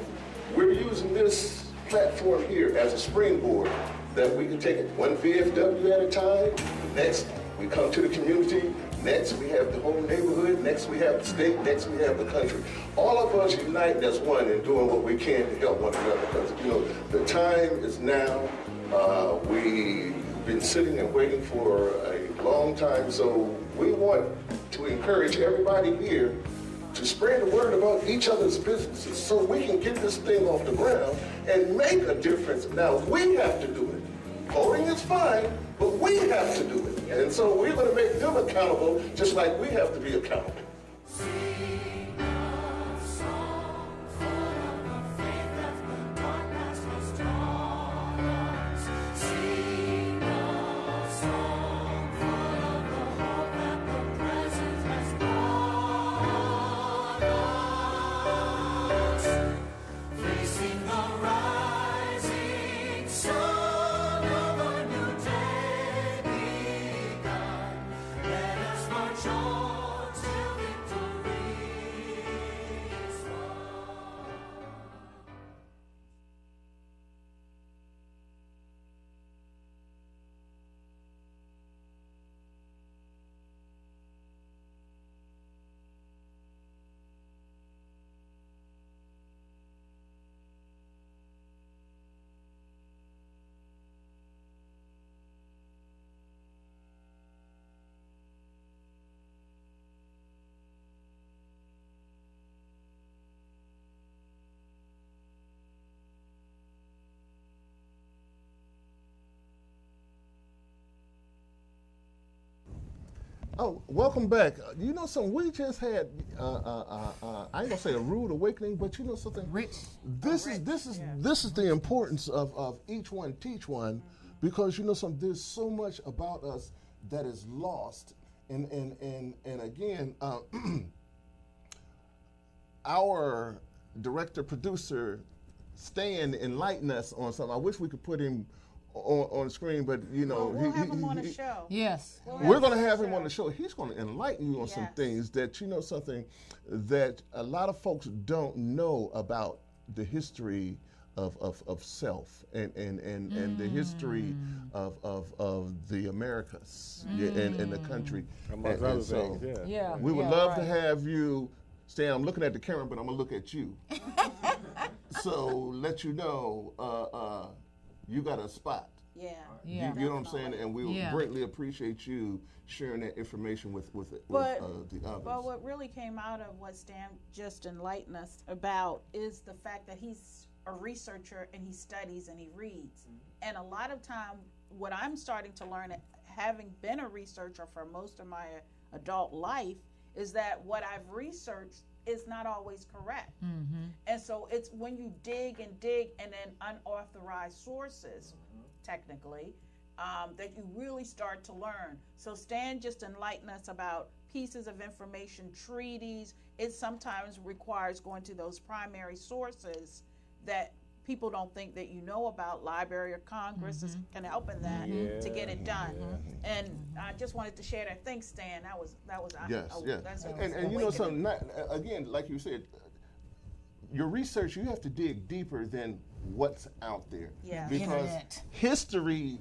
we're using this platform here as a springboard that we can take it one VFW at a time. Next, we come to the community. Next, we have the whole neighborhood. Next, we have the state. Next, we have the country. All of us unite as one in doing what we can to help one another. Because, you know, the time is now. We've been sitting and waiting for a long time. So we want to encourage everybody here to spread the word about each other's businesses so we can get this thing off the ground and make a difference. Now, we have to do it. Voting is fine, but we have to do it. And so we're going to make them accountable just like we have to be accountable. Oh, welcome back. You know something, we just had, I ain't gonna say a rude awakening, but you know something? This is the importance of each one teach one, because you know something, there's so much about us that is lost. And again, our director, producer, Stan, enlightened us on something. I wish we could put him on the screen, but you know, we'll have him on the show. Yes, we're going to have him on the show. He's going to enlighten you on some things that you know something that a lot of folks don't know about the history of self and the history of the Americas and the country. Amongst other things, yeah. We would love to have you. Stan, I'm looking at the camera, but I'm gonna look at you. So let you know. You got a spot. Yeah. Yeah. You know what I'm saying? And we Yeah. greatly appreciate you sharing that information with the others. But what really came out of what Stan just enlightened us about is the fact that he's a researcher and he studies and he reads. And a lot of time, what I'm starting to learn, having been a researcher for most of my adult life, is that what I've researched is not always correct. And so it's when you dig and then unauthorized sources, technically, that you really start to learn. So Stan just enlightened us about pieces of information, treaties. It sometimes requires going to those primary sources that people don't think that you know about. Library of Congress can help in that to get it done. And I just wanted to share that. Thanks, Stan. That was Yes, yes. that's And you know something, again, like you said, your research, you have to dig deeper than what's out there. Yeah. Because Internet. history,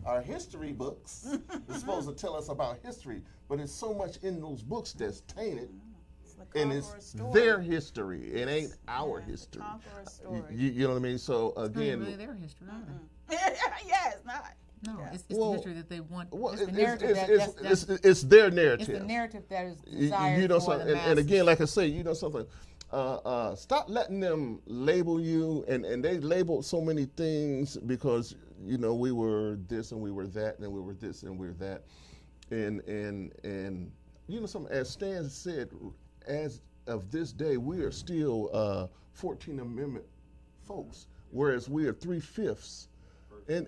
our history books is supposed to tell us about history, but there's so much in those books that's tainted. It's the And it's conqueror's story. their history. It ain't our Yeah, history. The conqueror's story. You know what I mean? So It's not again, really their history, either. Yeah, it's not. No, it's Well, the history that they want. well, It's the narrative it's that's it's their it's narrative. the narrative that is You desired know for something, the and again, masses. like I say, you know something. Stop letting them label you, and they labeled so many things because you know we were this and we were that and we were this and we were that, and you know something. As Stan said, as of this day, we are still 14th Amendment folks, whereas we are 3/5. And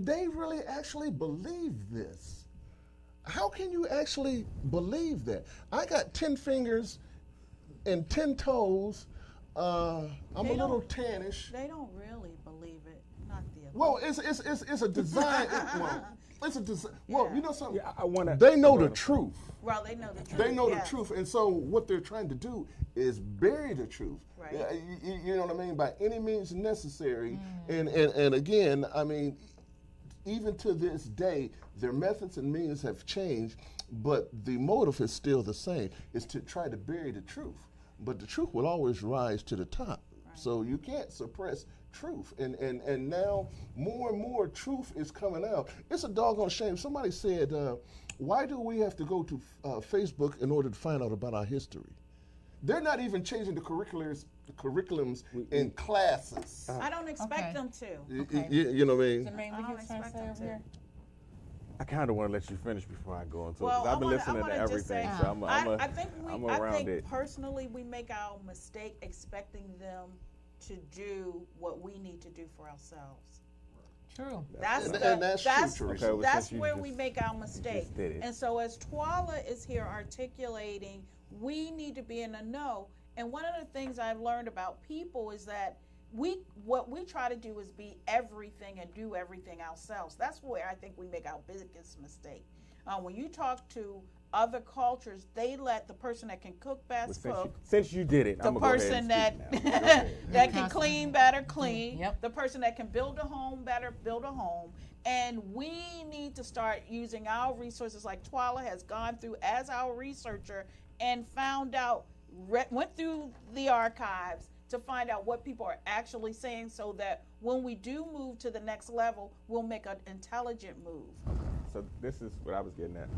they really actually believe this. How can you actually believe that? I got 10 fingers and 10 toes. I'm a little tannish. They don't really believe it. Not the elite. Well, it's a design. It's a design. Well, you know something. Yeah, I want to. They know the truth. Well, they know the truth. They know yes. the truth, and so what they're trying to do is bury the truth. Right. Yeah, you know what I mean? By any means necessary. And again, I mean, even to this day, their methods and means have changed, but the motive is still the same. It's to try to bury the truth. But the truth will always rise to the top. So you can't suppress truth. And now more and more truth is coming out. It's a doggone shame. Somebody said, why do we have to go to Facebook in order to find out about our history? They're not even changing the curriculums in classes. I don't expect Okay. them to. Okay. You know what I mean? Jermaine, I what don't you trying to expect say them over to. here? I kind of want to let you finish before I go into it Well, because I've been I listening wanna to just everything, say, so I think I'm I around think it. personally we make our mistake expecting them to do what we need to do for ourselves. True. That's And- the, and that's that's true, Teresa. Okay, well, that's since you where just- we make our mistake. just did it. And so as Twala is here articulating, we need to be in the know. And one of the things I've learned about people is that what we try to do is be everything and do everything ourselves. That's where I think we make our biggest mistake. When you talk to other cultures, they let the person that can cook best cook. Since you did it, The I'm gonna go person ahead that and speak now. Go ahead. that can clean better clean. Yep. The person that can build a home better build a home. And we need to start using our resources like Twala has gone through as our researcher and found out, went through the archives to find out what people are actually saying so that when we do move to the next level, we'll make an intelligent move. So this is what I was getting at.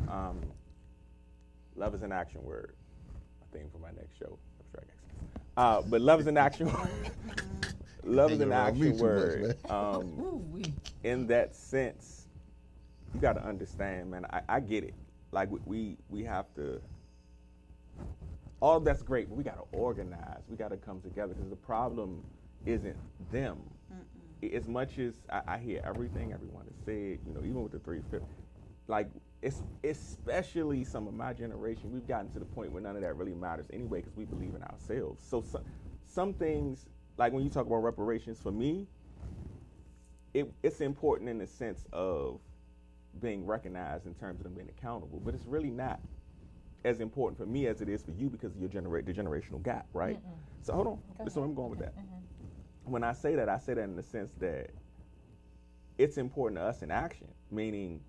Love is an action word. I think for my next show, Abstract Excellence. But love is an action word. Love is an Hanging around me action too much, word. Ooh-wee. In that sense, you got to understand, man. I get it. Like we have to. All that's great, but we got to organize. We got to come together because the problem isn't them. As much as I hear everything everyone has said, you know, even with the 3/5, like it's especially some of my generation, we've gotten to the point where none of that really matters anyway because we believe in ourselves. So some things, like when you talk about reparations, for me, it's important in the sense of being recognized in terms of them being accountable, but it's really not as important for me as it is for you because of your the generational gap, right? So hold on, that's where I'm going with that. When I say that in the sense that it's important to us in action, meaning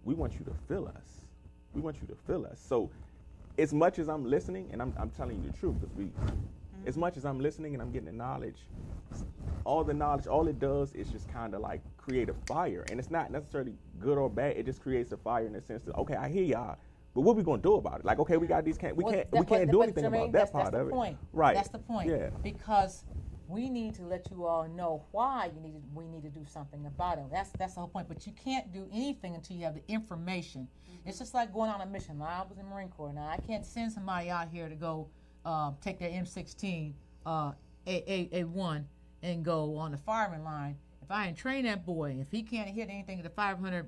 we want you to feel us. We want you to feel us. So as much as I'm listening, and I'm telling you the truth, because as much as I'm listening and I'm getting the knowledge, all it does is just kind of like create a fire, and it's not necessarily good or bad. It just creates a fire in the sense that, okay, I hear y'all, but what we gonna do about it? Like, okay, we got these we can't do anything about that part of it. Point. Right. That's the point. Yeah. Because we need to let you all know why we need to do something about it. That's the whole point. But you can't do anything until you have the information. It's just like going on a mission. Now, I was in the Marine Corps. Now I can't send somebody out here to go take their M16 A1 and go on the firing line. If I ain't train that boy, if he can't hit anything at the 500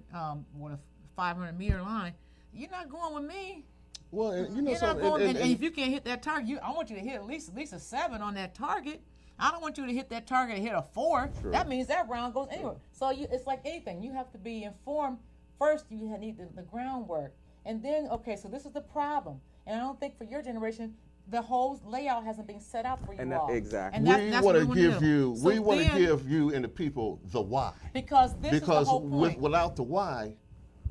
meter line, you're not going with me. Well, and you know You're not something. going, and if you can't hit that target, I want you to hit at least a 7 on that target. I don't want you to hit that target and hit a 4. Sure. That means that round goes anywhere. So it's like anything. You have to be informed. First, you need the groundwork. And then, okay, so this is the problem. And I don't think for your generation, the whole layout hasn't been set out for you all. Exactly. And we want to give you, So we want to then- give you and the people the why. Because this is the whole point. Without the why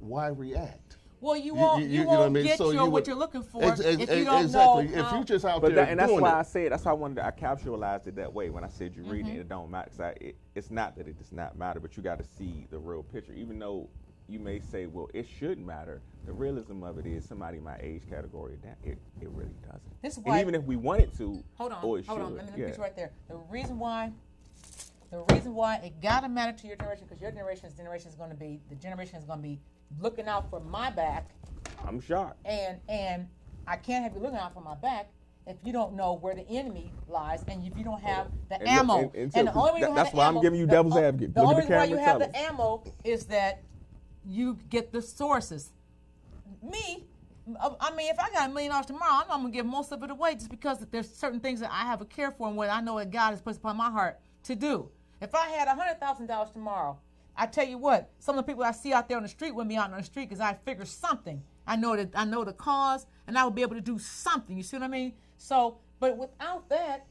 react? Well, you won't know what I mean? get So what you're looking for Ex- if you don't exactly. know how. If you just out But there and that's doing why it. I said, that's why I capitalized it that way when I said you reading it don't matter. Cause it's not that it does not matter, but you got to see the real picture. Even though you may say, well, it should matter, the realism of it is somebody in my age category, it really doesn't. This is and why, even if we wanted to, hold on, or it hold on. should, Let me yeah. put you right there. The reason why it gotta matter to your generation, because your generation is going to be looking out for my back. I'm shocked. And I can't have you looking out for my back if you don't know where the enemy lies, and if you don't have the And ammo. look, and the only way you don't have that's the why ammo, I'm giving you devil's advocate. The Look only at the reason why camera you and have tell the us. ammo is that you get the sources. Me, I mean, if I got $1 million tomorrow, I know I'm gonna give most of it away just because there's certain things that I have a care for and what I know that God has put upon my heart to do. If I had $100,000 tomorrow, I tell you what, some of the people I see out there on the street with me out on the street, because I figure something. I know the cause, and I will be able to do something. You see what I mean? So, but without that,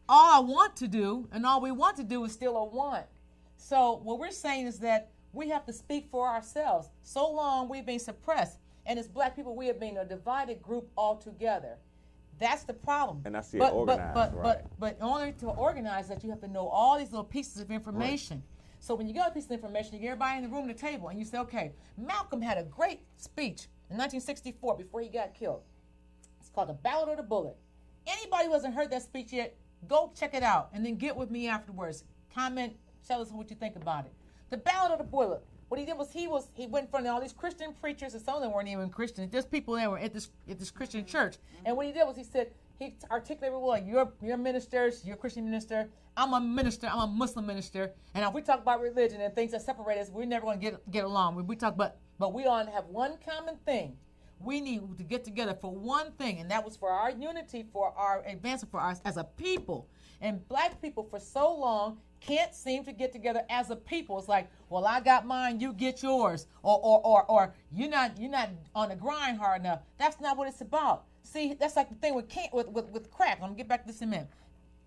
all I want to do and all we want to do is still a want. So what we're saying is that we have to speak for ourselves. So long we've been suppressed, and as black people, we have been a divided group altogether. That's the problem. And I see it organized, right. But in order to organize that, you have to know all these little pieces of information. Right. So when you get a piece of information, you get everybody in the room at the table, and you say, okay, Malcolm had a great speech in 1964 before he got killed. It's called The Ballad of the Bullet. Anybody who hasn't heard that speech yet, go check it out, and then get with me afterwards. Comment, tell us what you think about it. The Ballad of the Bullet. What he did was he went in front of all these Christian preachers, and some of them weren't even Christians, just people that were at this Christian church. And what he did was he articulated, well, you're ministers, you're a Christian minister, I'm a minister, I'm a Muslim minister, and if we talk about religion and things that separate us, we're never going to get along. We talk about, but we all have one common thing. We need to get together for one thing, and that was for our unity, for our advancement, for us as a people. And black people for so long can't seem to get together as a people. It's like, well, I got mine, you get yours, or you're not on the grind hard enough. That's not what it's about. See, that's like the thing with crack. I'm gonna get back to this in a minute.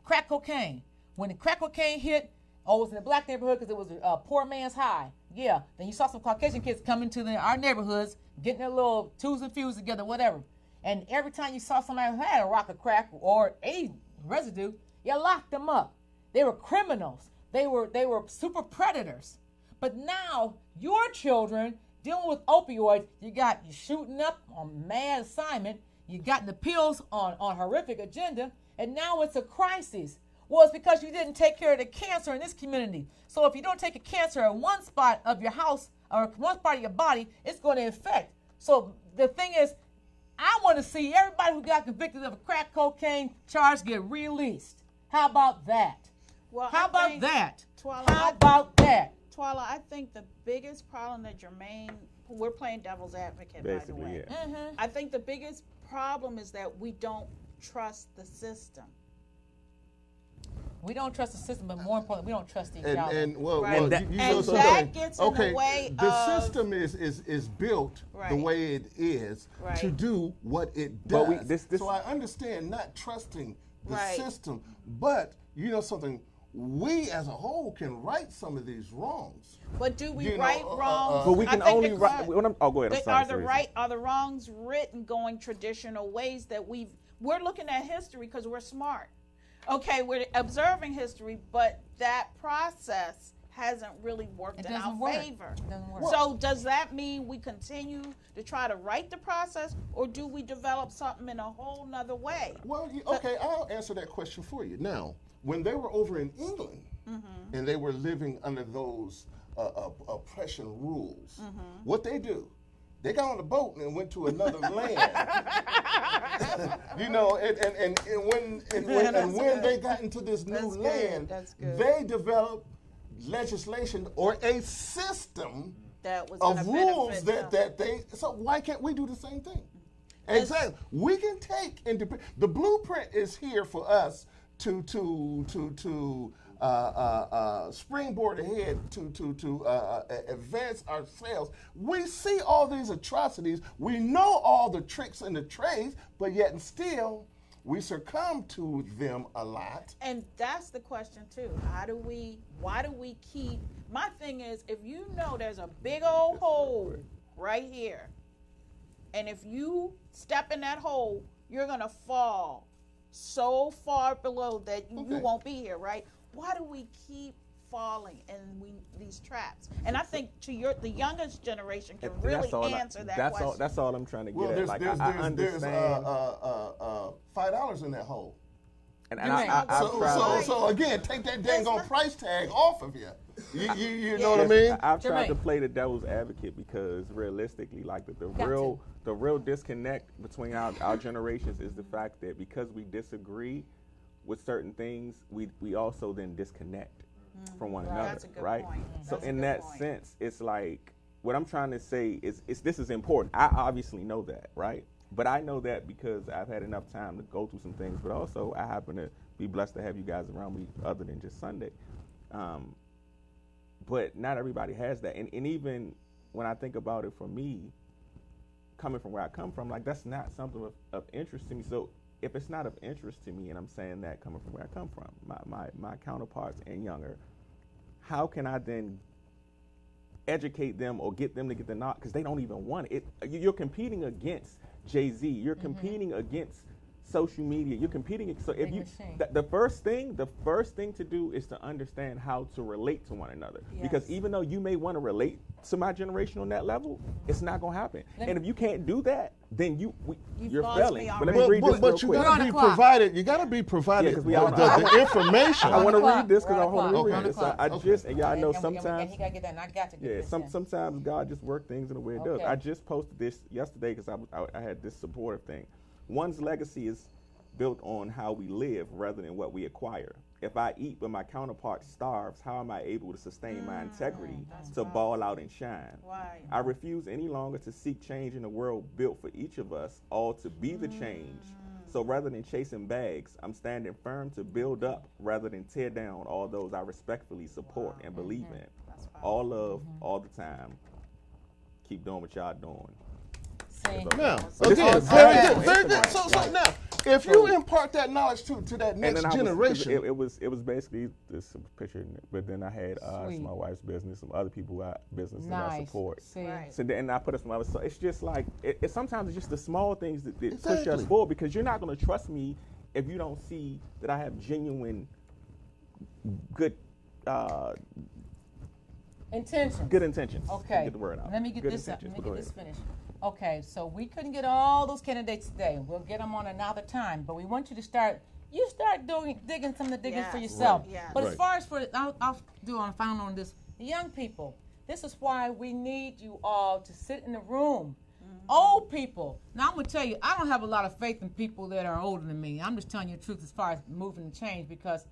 Crack cocaine. When the crack cocaine hit, it was in the black neighborhood because it was a poor man's high. Yeah. Then you saw some Caucasian kids coming to our neighborhoods, getting their little twos and fews together, whatever. And every time you saw somebody who had a rock of crack or any residue, you locked them up. They were criminals. They were super predators. But now your children dealing with opioids, you shooting up on mad assignment, you got the pills on horrific agenda, and now it's a crisis. Well, it's because you didn't take care of the cancer in this community. So if you don't take a cancer in one spot of your house or one part of your body, it's going to infect. So the thing is, I want to see everybody who got convicted of a crack cocaine charge get released. How about that? Well, How about that? Twala, How about that? Twala, I think the biggest problem that Jermaine, we're playing devil's advocate, by the way. Yeah. Mm-hmm. I think the biggest problem is that we don't trust the system. We don't trust the system, but more importantly, we don't trust each other. And well, Right. well, And you that know something. gets in the way the of- system is built the Right. way it is Right. to do what it But does. this- so I understand not trusting the Right. system, but you know something. We as a whole can right some of these wrongs. But do we You know, right wrongs? But we can I think only the right. cri- Go ahead. I'm sorry. Are the wrongs written going traditional ways that we're looking at history because we're smart. Okay, we're observing history, but that process hasn't really worked It in our doesn't work. favor. It doesn't work. So does that mean we continue to try to write the process, or do we develop something in a whole nother way? Well, okay, I'll answer that question for you. Now, when they were over in England and they were living under those oppression rules, what they do? They got on a boat and went to another land. You know, and when they got into this new That's good. land, That's good. they developed legislation or a system That was of gonna rules benefit them. that they. So why can't we do the same thing? Exactly. We can take the blueprint is here for us to springboard ahead to advance ourselves. We see all these atrocities. We know all the tricks and the trades, but yet and still we succumb to them a lot. And that's the question too. Why do we keep, my thing is, if you know there's a big old hole right here, and if you step in that hole, you're gonna fall so far below that you won't be here, right? Why do we keep falling in these traps? And I think the youngest generation can really answer that question. That's all I'm trying to get Well, at. there's Like, there's I there's understand. $5 in that hole. And I've tried to, So again, take that dang on price tag off of you. You know what I mean? I've tried to Jermaine. play the devil's advocate because realistically, like the real disconnect between our generations is the fact that because we disagree with certain things, we also then disconnect from one another, That's a good right? point. So That's a in good that point. sense, it's like what I'm trying to say is this is important. I obviously know that, right? But I know that because I've had enough time to go through some things, but also I happen to be blessed to have you guys around me other than just Sunday. But not everybody has that. And even when I think about it for me, coming from where I come from, like that's not something of interest to me. So if it's not of interest to me, and I'm saying that coming from where I come from, my counterparts and younger, how can I then educate them or get them to get the knowledge? Because they don't even want it. You're competing against Jay-Z. You're competing against social media. You're competing. So if Big you, machine. the first thing to do is to understand how to relate to one another. Because Yes. even though you may want to relate to my generation on that level, it's not going to happen. Let And me- if you can't do that, then you're lost failing. me But let me already. read this real But you quick. We're on gotta the be clock. provided. You gotta be provided Yeah, 'cause we the, on the information. I want to Clock. read this because We're I on want the to clock. read it. So We're I on the just, and y'all know And sometimes. he gotta get that, and I got to get Yeah, this in. sometimes God just works things in the way it does. Okay. I just posted this yesterday because I had this supportive thing. One's legacy is built on how we live rather than what we acquire. If I eat but my counterpart starves, how am I able to sustain my integrity to ball out and shine? Right. I refuse any longer to seek change in a world built for each of us, all to be the change. So rather than chasing bags, I'm standing firm to build up rather than tear down all those I respectfully support and believe in. That's powerful. All love, all the time. Keep doing what y'all doing. See? Now, But this again, is very all good, very Instagram, good. So right. now, if you impart that knowledge to that And next then I was, generation, it was basically this picture, but then I had Sweet. my wife's business, some other people got business that I Nice. support. See? Right. So then I put up some other. So it's just like it sometimes it's just the small things that push us Exactly. forward because you're not going to trust me if you don't see that I have genuine, good, Intentions. good intentions. Okay. Get the word out. Let me get Good this up. intentions, Let me but go get this ahead. finished. Okay, so we couldn't get all those candidates today. We'll get them on another time. But we want you to start digging some of the digging for Yes. yourself. Right. Yes. But as Right. far as I'll do on final on this. The young people. This is why we need you all to sit in the room. Old people. Now I'm gonna tell you, I don't have a lot of faith in people that are older than me. I'm just telling you the truth as far as moving and change because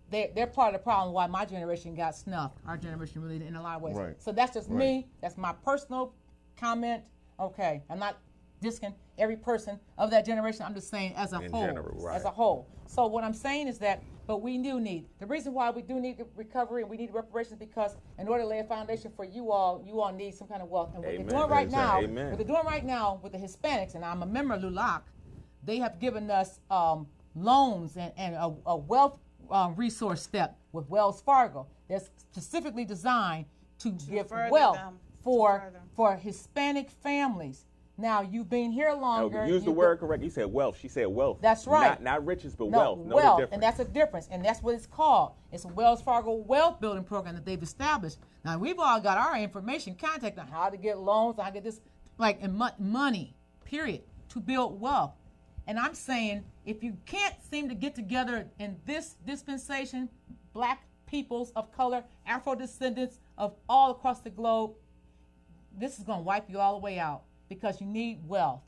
they're part of the problem why my generation got snuffed. Our generation really did in a lot of ways. Right. So that's just me. That's my personal comment. Okay, I'm not disking every person of that generation. I'm just saying as a In whole. general, right. As a whole. So what I'm saying is that, but we do need, the reason why we do need the recovery and we need reparations because in order to lay a foundation for you all need some kind of wealth. And what Amen. they're doing right now, Amen. what they're doing right now with the Hispanics, and I'm a member of LULAC, they have given us loans and a wealth resource step with Wells Fargo that's specifically designed to give further wealth them, to for further. for Hispanic families. Now, you've been here longer. Use the word correct. You said wealth. She said wealth. That's right. Not riches, but No, wealth. Know the wealth, difference. and that's a difference, and that's what it's called. It's a Wells Fargo wealth building program that they've established. Now, we've all got our information, contact on how to get loans, how to get this, like, and money, period, to build wealth. And I'm saying, if you can't seem to get together in this dispensation, black peoples of color, Afro-descendants of all across the globe, this is going to wipe you all the way out because you need wealth.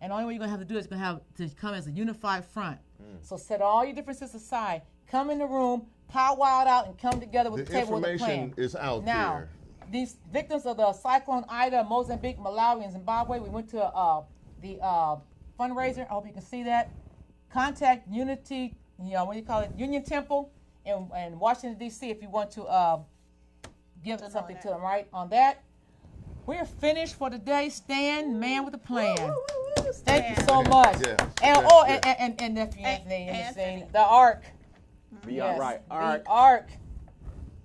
And the only way you're going to have to do it is going to have to come as a unified front. So set all your differences aside. Come in the room, powwow out, and come together with the table with a plan. information is out now, there. These victims of the Cyclone Ida, Mozambique, Malawi, and Zimbabwe, we went to the fundraiser. I hope you can see that. Contact Unity, what do you call it, Union Temple in Washington, D.C. if you want to give something to them, right? On that, we're finished for today. Stan, man with a plan. Thank you so much. Yeah. And nephew Anthony in the scene. The Ark. Be all right. The Ark.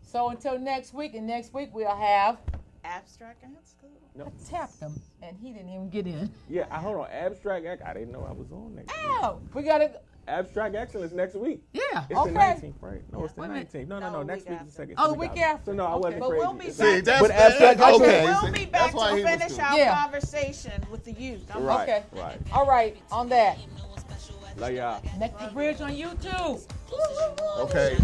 So until next week, and next week we'll have Abstract Ant School. No. I tapped him, and he didn't even get in. Yeah, hold on. Abstract. I didn't know I was on next week. Oh, we got it. Abstract Excellence next week. Yeah, It's okay. the 19th, right? No, it's the Wait a minute. 19th. No. No, Next week week is after. the second. Oh, the week after. So no, I wasn't But crazy. we'll be It's back. See, that's But abstract okay. excellence- We'll be back why to he was finish cool. our Yeah. conversation with the youth. Right. Okay. Right. All right, on that. Love y'all. Next to Bridge on YouTube. Okay,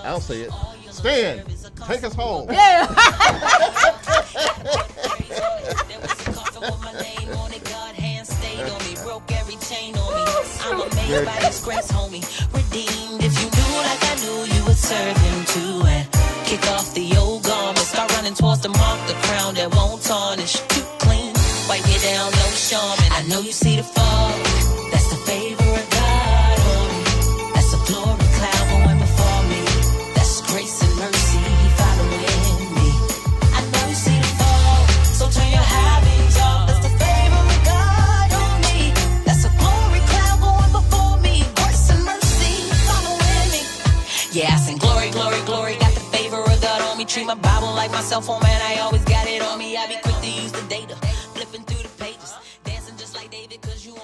I'll say it. Stan, take us home. Yeah. There was a coffin with my name on it. God hand stayed on me, broke every chain on me. I'm amazed by His grace, homie. Redeemed. If you knew like I knew, you would serve Him too. And kick off the old garment, start running towards the mark, the crown that won't tarnish. Too clean, wipe you down, no shaman. I know you see the fog. That's the favor of God on me. That's a glory cloud going before me. That's grace and mercy following me. I know you see the fog, so turn your habits off. That's the favor of God on me. That's a glory cloud going before me. Grace and mercy following me. Yeah, I sing glory, glory, glory. Got the favor of God on me. Treat my Bible like my cell phone, man. I always got it on me. I be quick to use the data.